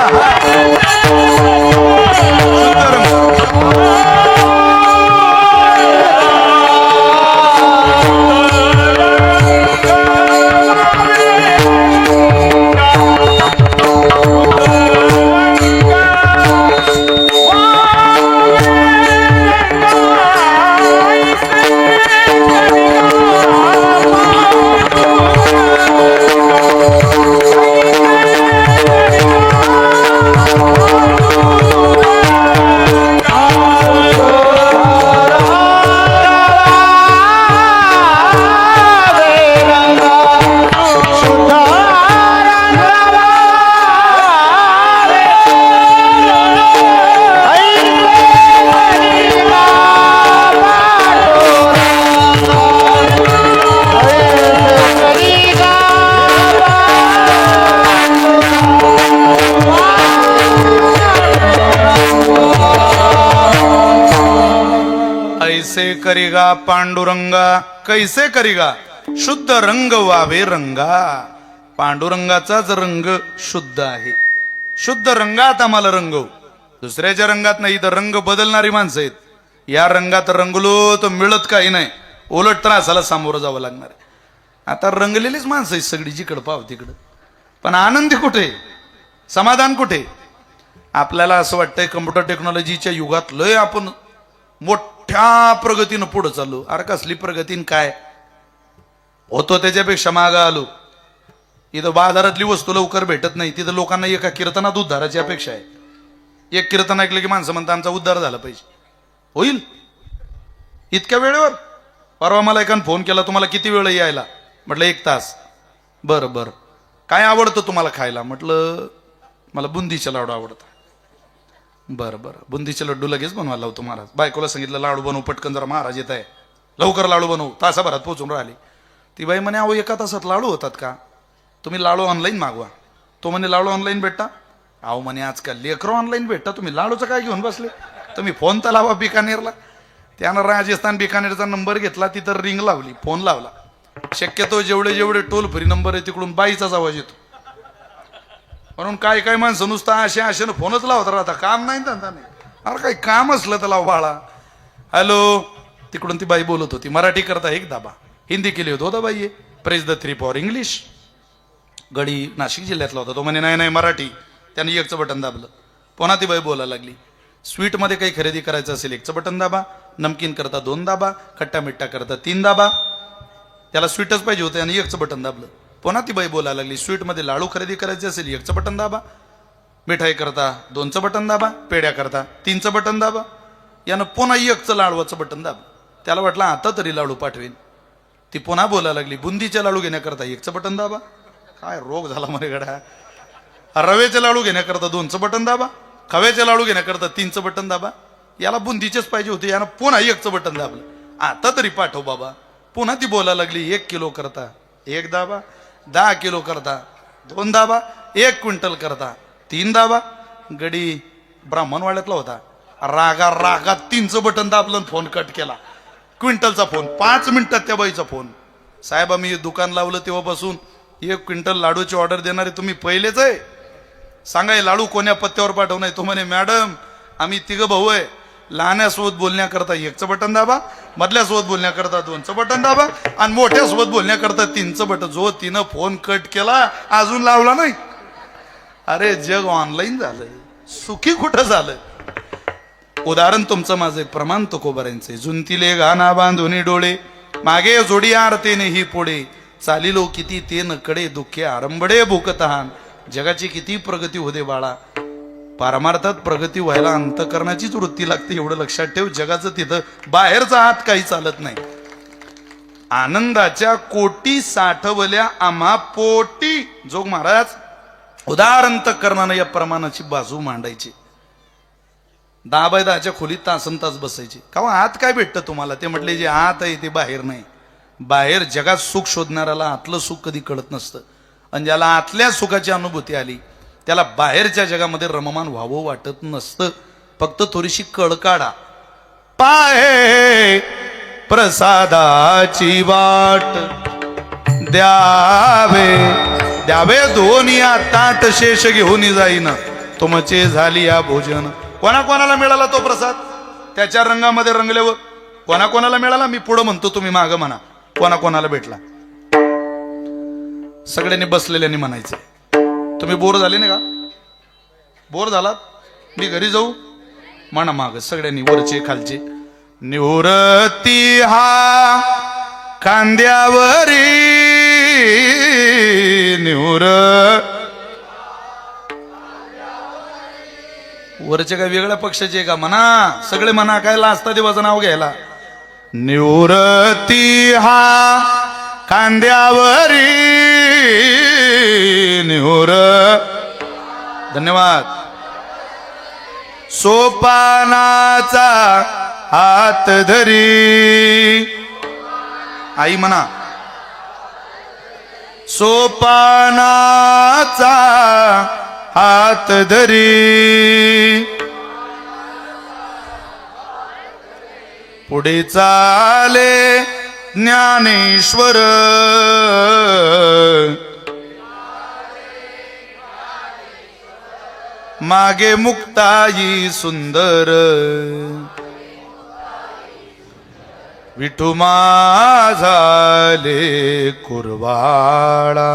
ऐसे करिगा पांडुरंगा कैसे करिगा शुद्ध रंग वावे रंगा. पांडुरंगाचाच रंग शुद्ध आहे. शुद्ध रंगात आम्हाला रंगव. दुसऱ्याच्या रंगात नाही, तर रंग बदलणारी माणसं आहेत. या रंगात रंगलो तर मिळत काही नाही, उलट त्रासाला सामोरं जावं लागणार आहे. आता रंगलेलीच माणसं आहेत सगळी, जिकडं पाव तिकडं, पण आनंदी कुठे, समाधान कुठे? आपल्याला असं वाटतंय कम्प्युटर टेक्नॉलॉजीच्या युगात लय आपण मोठ्या प्रगतीनं पुढे चाललो. अरे कसली प्रगतीन काय होतो, त्याच्यापेक्षा मागं आलो. इथं बाजारातली वस्तू लवकर भेटत नाही, तिथं लोकांना एका कीर्तनात उद्धाराची अपेक्षा आहे. एक कीर्तन ऐकलं की माणसं म्हणतात आमचा उद्धार झाला पाहिजे. होईल इतक्या वेळेवर? परवा मला एकानं फोन केला, तुम्हाला किती वेळ यायला? म्हटलं 1 तास. बरं बरं, काय आवडतं तुम्हाला खायला? म्हटलं मला बुंदीचे लाडू आवडतात. बरं बरं, बुंदीचे लड्डू लगेच बनवायला लावतो महाराज. बायकोला सांगितलं लाडू बनवू पटकन, जरा महाराज येत आहे, लवकर लाडू बनवू. तासाभरात पोहोचून राहिली. ती बाई म्हणे अहो 1 तासात लाडू होतात का? तुम्ही लाडू ऑनलाईन मागवा. तो म्हणे लाडू ऑनलाईन भेटता? अहो म्हणे आजकाल लेकरं ऑनलाईन भेटता, तुम्ही लाडूचं काय घेऊन बसले? तुम्ही फोन तर लावा बिकानेरला. त्यानं राजस्थान बिकानेरचा नंबर घेतला, तिथं रिंग लावली, फोन लावला. शक्यतो जेवढे जेवढे टोल फ्री नंबर आहे तिकडून बाईचाच आवाज येतो. म्हणून काय काय माणसं नुसतं आशेनं फोनच लावत राहता, काम नाही धंदा नाही. अरे काही काम असलं तर लाव बाळा. हॅलो, तिकडून ती बाई बोलत होती. मराठी करता 1 दाबा, हिंदी केली होती 2 दाबा. Press the 3 for English. गडी नाशिक जिल्ह्यातला होता. तो म्हणे नाही नाही मराठी. त्याने 1चं बटन दाबलं. पुन्हा ती बाई बोलायला लागली. स्वीटमध्ये काही खरेदी करायचं असेल 1चं बटन दाबा, नमकीन करता 2 दाबा, खट्टा मिठ्ठा करता 3 दाबा. त्याला स्वीटच पाहिजे होते आणि 1चं बटन दाबलं. पुन्हा ती बाई बोलायला लागली. स्वीटमध्ये लाडू खरेदी करायचे असेल 1चं बटन दाबा, मिठाई करता 2चं बटन दाबा, पेड्या करता 3चं बटन दाबा. यानं पुन्हा 1चं लाडवाचं बटन दाबलं. त्याला वाटलं आता तरी लाडू पाठवेन. ती पुन्हा बोलायला लागली. बुंदीचे लाडू घेण्याकरता 1चं बटन दाबा. काय रोग झाला म्हणे गड्या. रव्याचे लाडू घेण्याकरता 2चं बटन दाबा, खव्याचे लाडू घेण्याकरता 3चं बटन दाबा. याला बुंदीचेच पाहिजे होते, यानं पुन्हा 1चं बटन दाबलं. आता तरी पाठव बाबा. पुन्हा ती बोलायला लागली. 1 किलो करता 1 दाबा, 10 किलो करता 2 दाबा, 1 क्विंटल करता 3 दाबा. गडी ब्राह्मणवाड्यातला होता. रागात 3चं बटन दाबलं, फोन कट केला. क्विंटलचा फोन 5 मिनिटात त्या बाईचा फोन. साहेब आम्ही दुकान लावलं तेव्हापासून 1 क्विंटल लाडूची ऑर्डर देणारे तुम्ही पहिलेच आहे. सांगा हे लाडू कोण्या पत्त्यावर पाठवणार? तो म्हणे मॅडम आम्ही 3 भाऊ आहे. लहान्यासोबत बोलण्याकरता 1चं बटन दाबा, मधल्यासोबत बोलण्याकरता 2चं बटन दाबा आणि मोठ्यासोबत बोलण्याकरता 3चं बटन. जो तिनं फोन कट केला अजून लावला नाही. अरे जग ऑनलाईन झालंय, सुखी कुठं झालं? उदाहरण तुमचं माझं एक प्रमाण तुकोबारांचे. जुंतीले गाना बांधुनी डोळे, मागे जोडी आरतेने ही पुढे, चालिलो किती ते नकडे दुःखे आरंभडे भूकतहान. जगाची किती प्रगती होते बाळा, पारमार्थात प्रगती व्हायला अंतकरणाचीच वृत्ती लागते. एवढं लक्षात ठेव. जगाचं तिथं बाहेरचा हात काही चालत नाही. आनंदाच्या कोटी साठवल्या आम्हा पोटी. जोग महाराज उदाहरण अंतकरणानं या प्रमाणाची बाजू मांडायची. 10 बाय 10च्या खोलीत तासन तास बसायचे. का आत काय भेटतं तुम्हाला? ते म्हटले जे आत आहे ते बाहेर नाही. बाहेर जगात सुख शोधणाऱ्याला आतलं सुख कधी कळत नसतं. आणि ज्याला आतल्या सुखाची अनुभूती आली त्याला बाहेरच्या जगामध्ये रममान व्हावं वाटत नसतं. फक्त थोडीशी कळ काढा. पाहे प्रसादाची वाट द्यावे द्यावे दोनिया ताट शेष घेऊन जाईन तुमचे झाली या भोजन. कोणाकोणाला मिळाला तो प्रसाद? त्याच्या रंगामध्ये रंगल्यावर कोणाकोणाला मिळाला? मी पुढं म्हणतो, तुम्ही मागं म्हणा. कोणाकोणाला भेटला? सगळ्यांनी बसलेल्यांनी म्हणायचं. तुम्ही बोर झाले नाही का? बोर झालात? मी घरी जाऊ म्हणा माग सगळ्यांनी, वरचे खालचे. निवृत्ती हा खांद्यावरी निवृ वरचे काय वेगळ्या पक्षाचे का? म्हणा सगळे म्हणा. काय लाजता देवाचं नाव घ्यायला? निवृत्ती हा खांद्यावरी निवृ. धन्यवाद. सोपानाचा हात धरी. आई म्हणा. सोपानाचा हात धरी पुढे चाले ज्ञानेश्वर. मागे मुक्ताई सुंदर विठू माझा कुरवाळा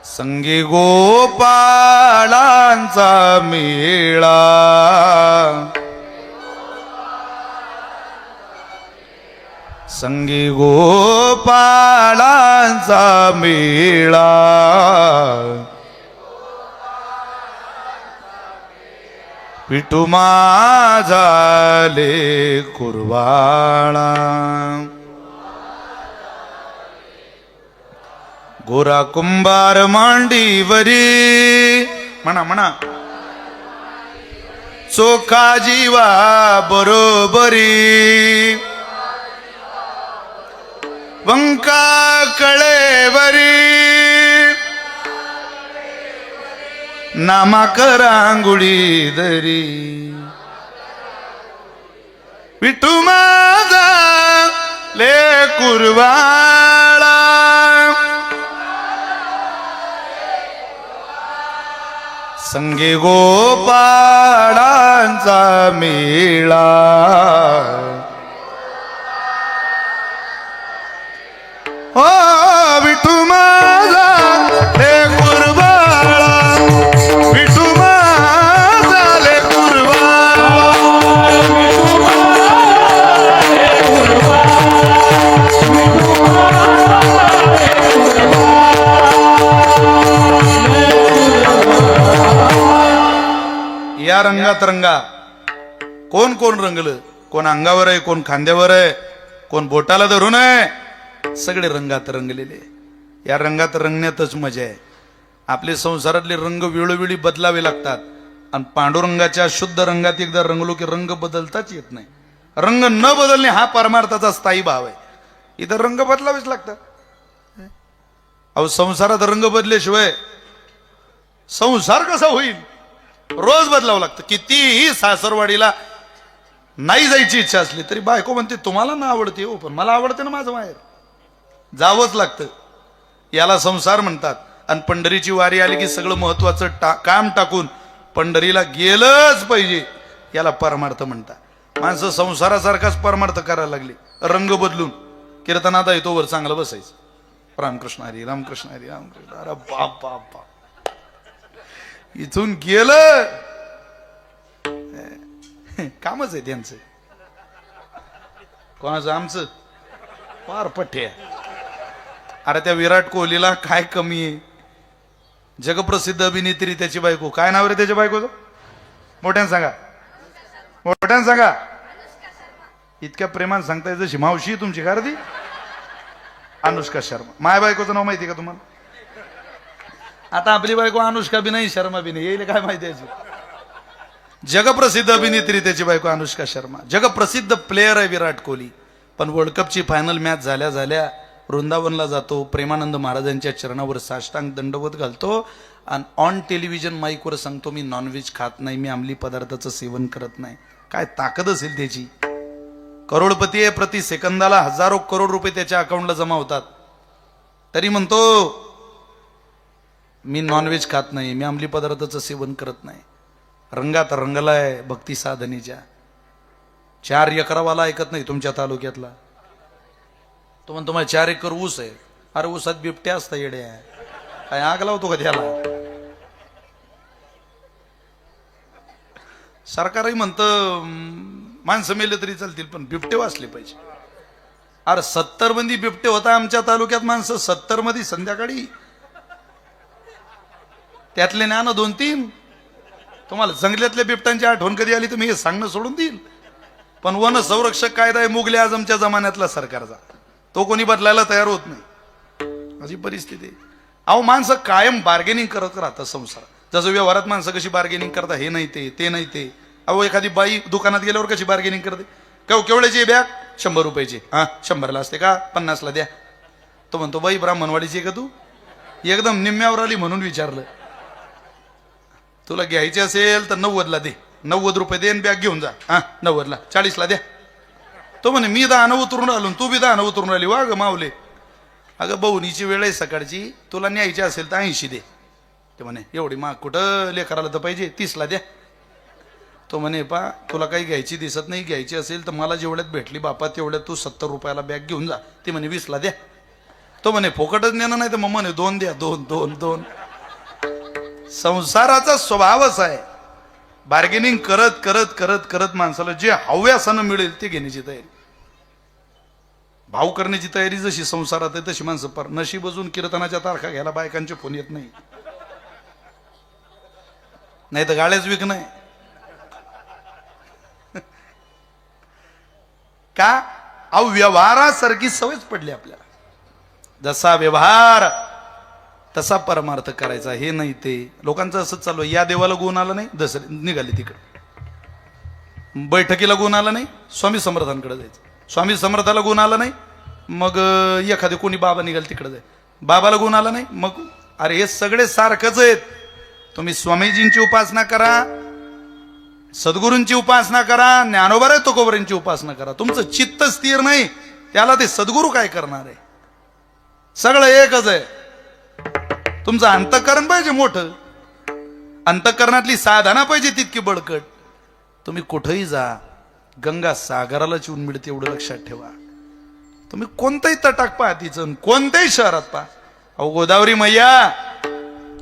संगी गोपाळांचा मेळा संगी गोपाळांचा मेळा विठू माझा कुरवाळा गोरा कुंभार मांडीवरी म्हणा म्हणा चोखा जीवा बरोबरी वंका कळेवरी नामा करांगुळी दरी विठू माझा कुरवाळा संगे गोपाळांचा मेळा हो विठू माझा कुरवाळा विठू माझा या रंगात रंगा कोण कोण रंगलं, कोण अंगावर आहे, कोण खांद्यावर आहे, कोण बोटाला धरून आहे, सगळे रंगात रंगलेले. या रंगात रंगण्यातच मजा आहे. आपले संसारातले रंग वेळोवेळी बदलावे लागतात आणि पांडुरंगाच्या शुद्ध रंगात एकदा रंगलो की रंग बदलताच येत नाही. रंग न बदलणे हा परमार्थाचा स्थायी भाव आहे. इथं रंग बदलावेच लागतात. अहो संसारात रंग बदल्याशिवाय संसार कसा होईल? रोज बदलावं लागतं. कितीही सासरवाडीला नाही जायची इच्छा असली तरी बायको म्हणते तुम्हाला ना आवडते हो, पण मला आवडते ना माझं माहेर. जावंच लागतं. याला संसार म्हणतात. आणि पंढरीची वारी आली की सगळं महत्वाचं काम टाकून पंढरीला गेलंच पाहिजे, याला परमार्थ म्हणतात. माणसं संसारासारखाच परमार्थ करायला लागली. रंग बदलून कीर्तनात येतो वर चांगलं बसायचं. रामकृष्ण हरी रामकृष्ण हरी रामकृष्ण. अरे बाप बाप बाप, इथून गेलं कामच आहे त्यांचं. कोणाचं? आमचं फार पठ्य. अरे त्या विराट कोहलीला काय कमी आहे? जगप्रसिद्ध अभिनेत्री त्याची बायको, काय नाव रे त्याच्या बायकोचं? मोठ्यानं सांगा, मोठ्यानं सांगा. इतक्या प्रेमानं सांगताय जशी मावशी तुमची का ती? अनुष्का शर्मा. माय बायकोचं नाव माहिती का तुम्हाला? आता आपली बायको अनुष्का बी नाही, शर्मा बी नाही, येईल काय माहिती याची? जगप्रसिद्ध अभिनेत्री त्याची बायको अनुष्का शर्मा. जगप्रसिद्ध प्लेयर आहे विराट कोहली. पण वर्ल्ड कपची फायनल मॅच झाल्या झाल्या वृंदावनला जातो, प्रेमानंद महाराजांच्या चरणावर साष्टांग दंडवत घालतो आणि ऑन टेलिव्हिजन माईकवर सांगतो मी नॉनव्हेज खात नाही, मी अंमली पदार्थाचं सेवन करत नाही. काय ताकद असेल त्याची? करोडपती आहे. प्रति सेकंदाला हजारो करोड रुपये त्याच्या अकाउंटला जमा होतात. तरी म्हणतो मी नॉनव्हेज खात नाही, मी अंमली पदार्थाचं सेवन करत नाही. रंगात रंगलाय भक्ती साधनेच्या. 4 एकरावाला ऐकत नाही तुमच्या तालुक्यातला. तो म्हणतो मला 4 एकर ऊस आहे. अरे ऊसात बिबट्या असता येड्या, काय आग लावतो का त्याला? सरकारही म्हणतं माणसं मेले तरी चालतील पण बिबटे वाचले पाहिजे. अरे 70 मध्ये बिबटे होता आमच्या तालुक्यात. माणसं 70 मध्ये संध्याकाळी, त्यातले ज्ञान 2-3. तुम्हाला जंगलातल्या बिबट्यांची आठवण कधी आली तुम्ही हे सांगणं सोडून देईल. पण वन संरक्षक कायदा आहे मुघले आजमच्या जमान्यातला सरकारचा, तो कोणी बदलायला तयार होत नाही. अशी परिस्थिती. अहो माणसं कायम बार्गेनिंग करत राहतात संसार. जसं व्यवहारात माणसं कशी बार्गेनिंग करतात, हे नाही ते नाही ते. अहो एखादी बाई दुकानात गेल्यावर कशी बार्गेनिंग करते? केवढ्याची बॅग? 100 रुपयाची. हा 100ला असते का? 50ला द्या. तो म्हणतो बाई ब्राह्मणवाडीची आहे का तू? एकदम निम्म्यावर आली म्हणून विचारलं. तुला घ्यायचे असेल तर 90ला दे, 90 रुपये दे बॅग घेऊन जा. हा 90ला, 40ला द्या. तो म्हणे मी 10 उतरून आलो, तू बी 10 उतरून आली. वा ग मावले. अगं बहुनीची वेळ आहे सकाळची, तुला न्यायची असेल तर 80 दे. ते म्हणे एवढी माग कुठं लेकराला तर पाहिजे, 30ला द्या. तो म्हणे पा तुला काही घ्यायची दिसत नाही, घ्यायची असेल तर मला जेवढ्यात भेटली बापा तेवढ्यात तू 70 रुपयाला बॅग घेऊन जा. ती म्हणे 20ला द्या. तो म्हणे फोकटच नेणं नाही तर मग म्हणे 2 द्या, 2. संसाराचा स्वभावच आहे, बार्गेनिंग करत करत करत करत माणसाला जे हव्यासानं मिळेल ते घेण्याची तयारी, भाव करण्याची तयारी जशी संसारात आहे तशी माणसं पर नशीब अजून कीर्तनाच्या तारखा घ्यायला बायकांचे फोन येत नाही, नाही तर गाड्याच विक नाही. का व्यवहारासारखी सवयच पडली आपल्याला. जसा व्यवहार तसा परमार्थ करायचा, हे नाही ते. लोकांचं असंच चालू आहे, या देवाला गुण आला नाही दसरे निघाले तिकडे, बैठकीला गुण आला नाही स्वामी समर्थांकडे जायचं, स्वामी समर्थाला गुण आला नाही मग एखादे कोणी बाबा निघाल तिकडे जाय, बाबाला गुण आला नाही मग अरे हे सगळे सारखंच आहेत. तुम्ही स्वामीजींची उपासना करा, सद्गुरूंची उपासना करा, ज्ञानोबा तुकोबरांची उपासना करा. तुमचं चित्त स्थिर नाही त्याला ते सद्गुरू काय करणार आहे? सगळं एकच आहे. तुमचं अंतःकरण पाहिजे मोठं, अंतःकरणातली साधना पाहिजे तितकी बळकट. तुम्ही कुठेही जा, गंगा सागराला चिवून मिळते एवढं लक्षात ठेवा. तुम्ही कोणतंही तटाक पहा तिचं, कोणत्याही शहरात पहा, अहो गोदावरी मैया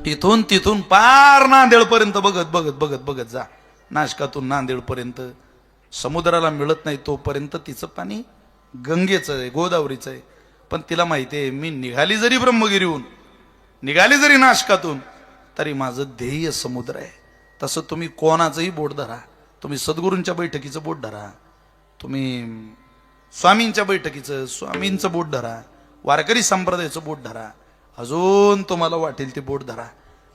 इथून तिथून पार नांदेड पर्यंत बघत बघत बघत बघत जा, नाशकातून नांदेड पर्यंत समुद्राला मिळत नाही तोपर्यंत तिचं पाणी गंगेचं आहे, गोदावरीचं आहे. पण तिला माहिती आहे मी निघाली जरी ब्रह्मगिरीहून, निघाली जरी नाशकातून, तरी माझं ध्येय समुद्र आहे. तसं तुम्ही कोणाचंही बोट धरा, तुम्ही सद्गुरूंच्या बैठकीचं बोट धरा, तुम्ही स्वामींच्या बैठकीचं स्वामींचं बोट धरा, वारकरी संप्रदायाचं बोट धरा, अजून तुम्हाला वाटेल ते बोट धरा,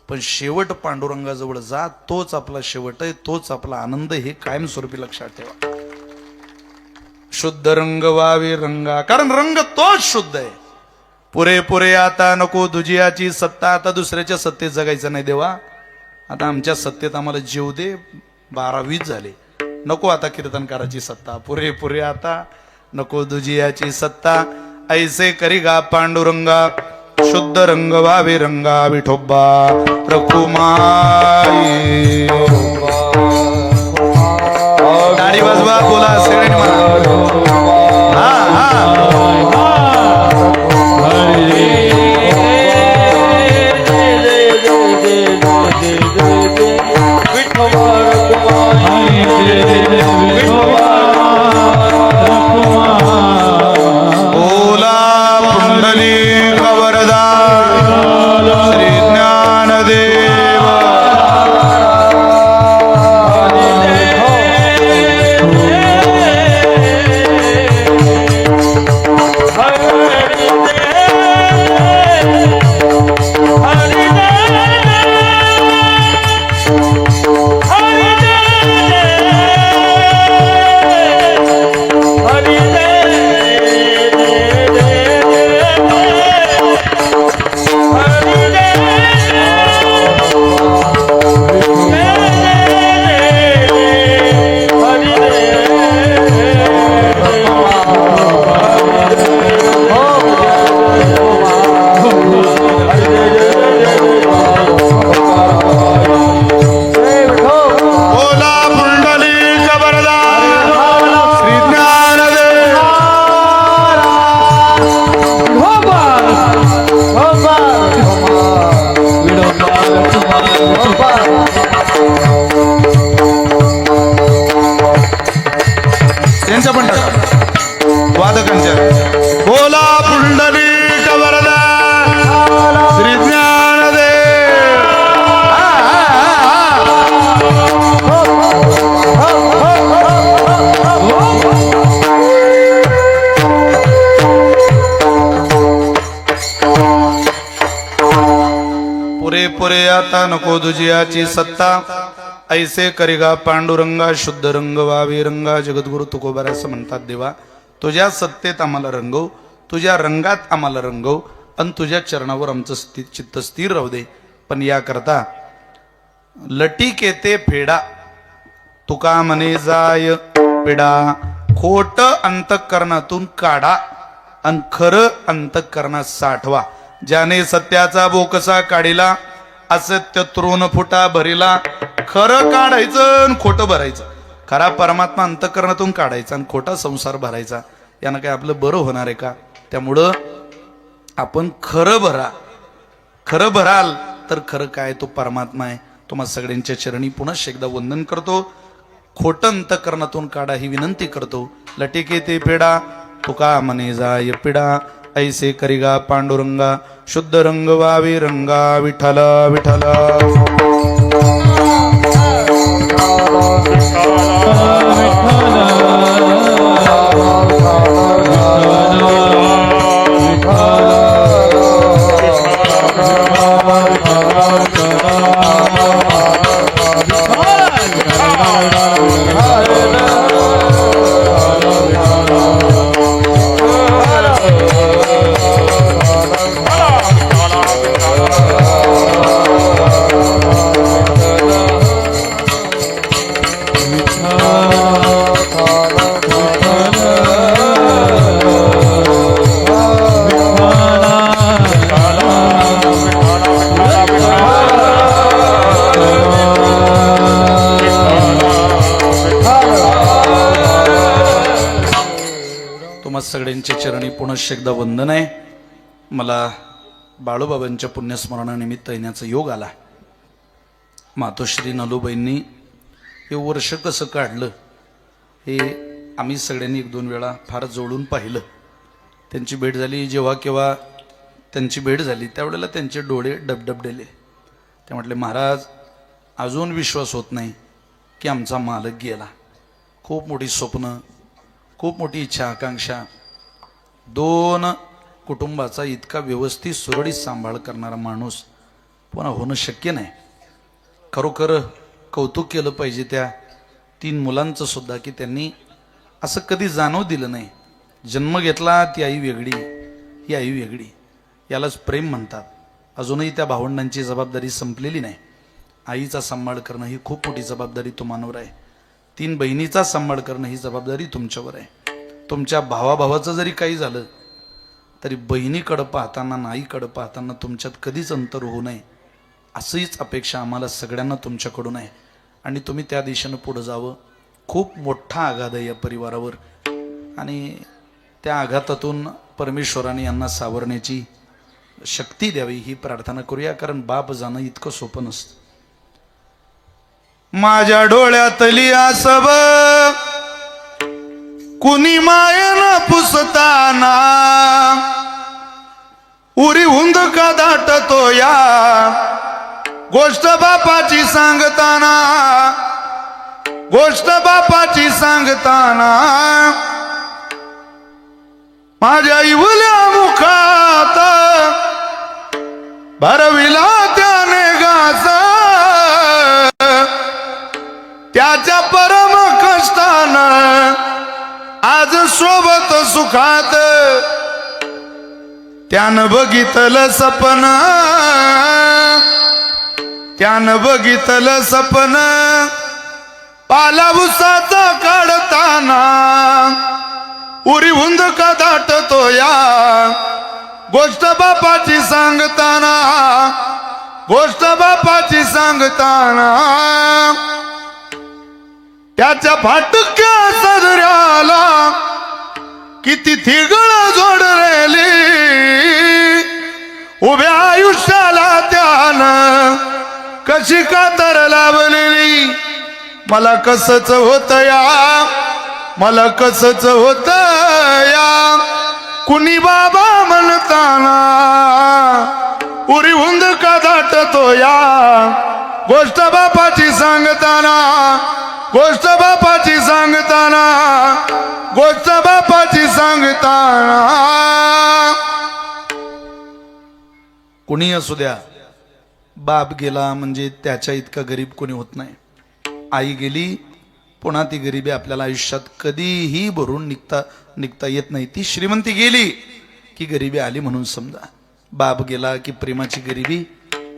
पण शेवट पांडुरंगाजवळ जा. तोच आपला शेवट आहे, तोच आपला आनंद, हे कायमस्वरूपी लक्षात ठेवा. शुद्ध रंग वावे रंगा, कारण रंग तोच शुद्ध आहे. पुरे पुरे आता नको दुजियाची सत्ता, आता दुसऱ्याच्या सत्तेत जगायचं नाही देवा, आता आमच्या सत्तेत आम्हाला जीव दे. 12-20 झाले, नको आता कीर्तनकाराची सत्ता, पुरे पुरे आता नको दुजियाची सत्ता. ऐसे करी गा पांडुरंगा, शुद्ध रंग वावे रंगा विठोबा रखुमाई. टाळी वाजवा, बोला सगळ्यांनी म्हणा. हा हा त्यांच्या पण वादकांच्या. बोला पुंडलिक वरदा श्री ज्ञानदेव. पुरे पुरे आता नको दुजियाची सत्ता, ऐसे करिगा पांडुरंगा, शुद्ध रंग वावे रंगा. जगद्गुरु तुकोबार असं म्हणतात, देवा तुझ्या सत्तेत आम्हाला रंगव, तुझ्या रंगात आम्हाला रंगव, आणि तुझ्या चरणावर आमचं चित्त स्थिर राहू दे. पण याकरता लटीक येते फेडा, तुका म्हणे जाय पिडा, खोट अंतःकरणातून काढा आणि खरं अंतःकरणात साठवा. ज्याने सत्याचा बोकसा काढिला, असत्य तृण फुटा भरिला. खरं काढायचं आणि खोटं भरायचं. खरा परमात्मा अंतःकरणातून काढायचा आणि खोटा संसार भरायचा. यानं काय आपलं बरं होणार आहे का? त्यामुळं आपण खरं भरा. खरं भराल तर खरं काय तो परमात्मा आहे. तुम्हा सगळ्यांच्या चरणी पुन्हा एकदा वंदन करतो. खोटं अंतःकरणातून काढा ही विनंती करतो. लटिके ते पेडा तुका मने जाय पिडा. ऐसे करिगा पांडुरंगा, शुद्ध रंग वावे रंगा. विठ्ठला विठ्ठला. सगळ्यांच्या चरणी पुन्हा एकदा वंदन आहे. मला बाळूबाबांच्या पुण्यस्मरणानिमित्त येण्याचा योग आला. मातोश्री नलूबाईंनी हे वर्ष कसं काढलं हे आम्ही सगळ्यांनी एक दोन वेळा फार जवळून पाहिलं. त्यांची भेट झाली. जेव्हा केव्हा त्यांची भेट झाली त्यावेळेला त्यांचे डोळे डबडबडेले. ते म्हटले, महाराज अजून विश्वास होत नाही की आमचा मालक गेला. खूप मोठी स्वप्न, खूप मोठी इच्छा आकांक्षा, 2 कुटुंबाचा इतका व्यवस्थित सुरळीत सांभाळ करणारा माणूस पुन्हा होणं शक्य नाही. खरोखर कौतुक केलं पाहिजे त्या 3 मुलांचं सुद्धा की त्यांनी असं कधी जाणव दिलं नाही. जन्म घेतला ती आई वेगळी, ही आई वेगळी. यालाच प्रेम म्हणतात. अजूनही त्या भावंडांची जबाबदारी संपलेली नाही. आईचा सांभाळ करणं ही खूप मोठी जबाबदारी तुम्हांवर आहे. 3 बहिणीचा सांभाळ करणं ही जबाबदारी तुमच्यावर आहे. तुमच्या भावाभावाचं जरी काही झालं तरी बहिणीकडं पाहताना नाईकडं पाहताना तुमच्यात कधीच अंतर होऊ नये असंच अपेक्षा आम्हाला सगळ्यांना तुमच्याकडून आहे. आणि तुम्ही त्या दिशेनं पुढं जावं. खूप मोठा आघात आहे या परिवारावर आणि त्या आघातातून परमेश्वराने यांना सावरण्याची शक्ती द्यावी ही प्रार्थना करूया. कारण बाप जाणं इतकं सोपं नसतं. माझ्या डोळ्यातली आसव कुणी मायन पुसताना, उरी हुंद का दाटतो या गोष्ट बापाची सांगताना, गोष्ट बापाची सांगताना. माझ्या इवल्या मुखात भरविला त्याने घास, त्याच्या परम कष्टानं आज सोबत सुखात. त्यानं बघितलं सपन, त्यानं बघितलं सपन पाला उसाचा काढताना, उरी हुंद का दाटतो या गोष्ट बापाची सांगताना, गोष्ट बापाची सांगताना. त्याच्या फाटक्या सदऱ्याला किती थिगळ जोडलेली, उभ्या आयुष्याला त्यानं कशी कातर लावलेली. मला कसच होत या, मला कसच होत या कुणी बाबा म्हणताना, उरी हुंद का दाटतो या गोष्ट बापाची सांगताना, गोष्ट बापाची सांगताना, गोष्ट बापाची सांगताना. कुणी असू द्या, बाप गेला म्हणजे त्याच्या इतका गरीब कोणी होत नाही. आई गेली पुन्हा ती गरिबी आपल्याला आयुष्यात कधीही भरून निघता येत नाही. ती श्रीमंती गेली की गरिबी आली म्हणून समजा. बाप गेला की प्रेमाची गरिबी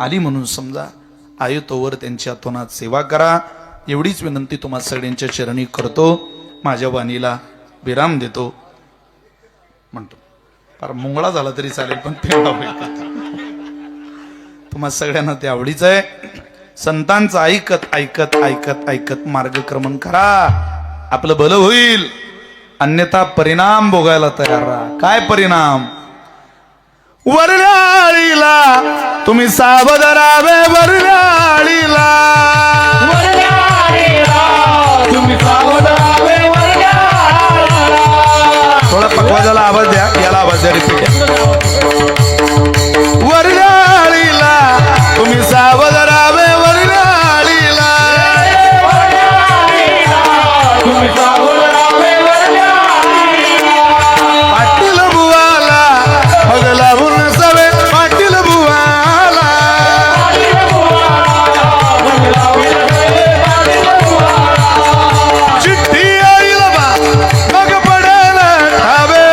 आली म्हणून समजा. आई तोवर त्यांच्या हातोनात सेवा करा एवढीच विनंती तुम्हा सगळ्यांच्या चरणी करतो. माझ्या वाणीला विराम देतो म्हणतो. फार मुंगळा झाला तरी चालेल पण पिवळा होईल. तुम्हा सगळ्यांना ते आवडीचं आहे. संतांचं ऐकत ऐकत ऐकत ऐकत मार्गक्रमण करा, आपलं भलं होईल. अन्यथा परिणाम भोगायला तयार राहा. काय परिणाम? वरल्याळीला तुम्ही सावध राहावे. वरल्याळीला थोडा पकवाजाला आवाज द्या, याला आवाज द्या. रिपीट. वरल्याळीला तुम्ही सावध राहावे. वरल्याळीला पाटील बुवाला मग लावून नसावे. पाटील बुवाला चिठ्ठी येईल बा मग पडेल ठावे.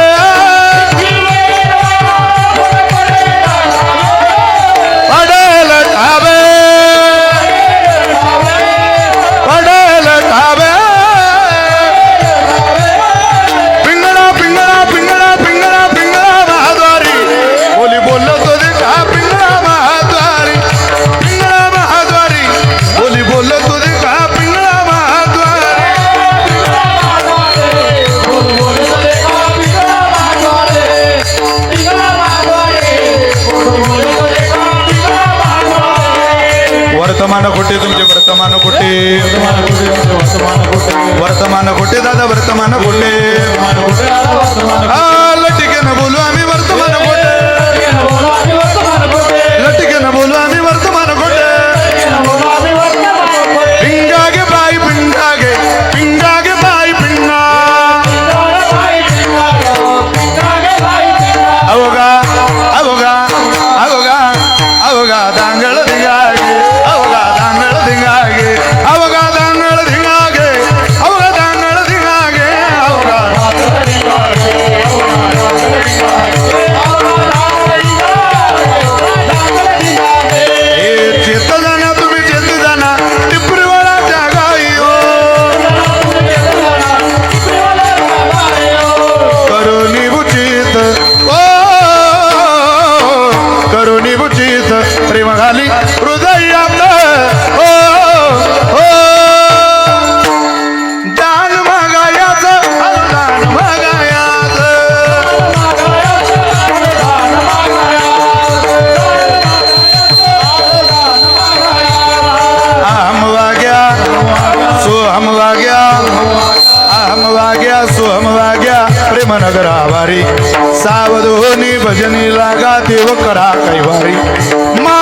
पडेल ठावे. पडेल ठावे. पिंगळा पिंगळा पिंगळा पिंगळा पिंगळा महाद्वारी बोली बोललो तो देखा. पिंगळा महाद्वारी पिंगळा महाद्वारी बोली बोललो तो देखा. पिंगळा महाद्वारी वर्तमान खोटे तुमचे वर्तमान खोटे. वर्तमान खोटे दादा वर्तमान खोटे. लटिकेनं बोलू आम्ही वर्तमान खोटे. लटिकेनं बोलू आम्ही वर्तमान खोटे. पिंगागे बाई पिंगागे पिंगागे बाई पिंगा. अवघा अवघा अवघा अवघा दांगळ धिंगागे. अवघा दांगळ धिंगागे. अवघा दांगळ धिंगागे. अवघा दांगळ धिंगागे. अवघा चेत जाना तुम्ही चेत जाना. टिपरीवाला जागाई हो करुणी उचित. ओ करुणी उचित प्रेम घाली हृदयात. ओ ओ दान मागायाचं दान मागायाचं. अहम वाग्या सोहम वाग्या. अहम वाग्या सोहम वाग्या प्रेमनगर आवारी. सावधोनी भजनी लागा देव करा कैवारी. मा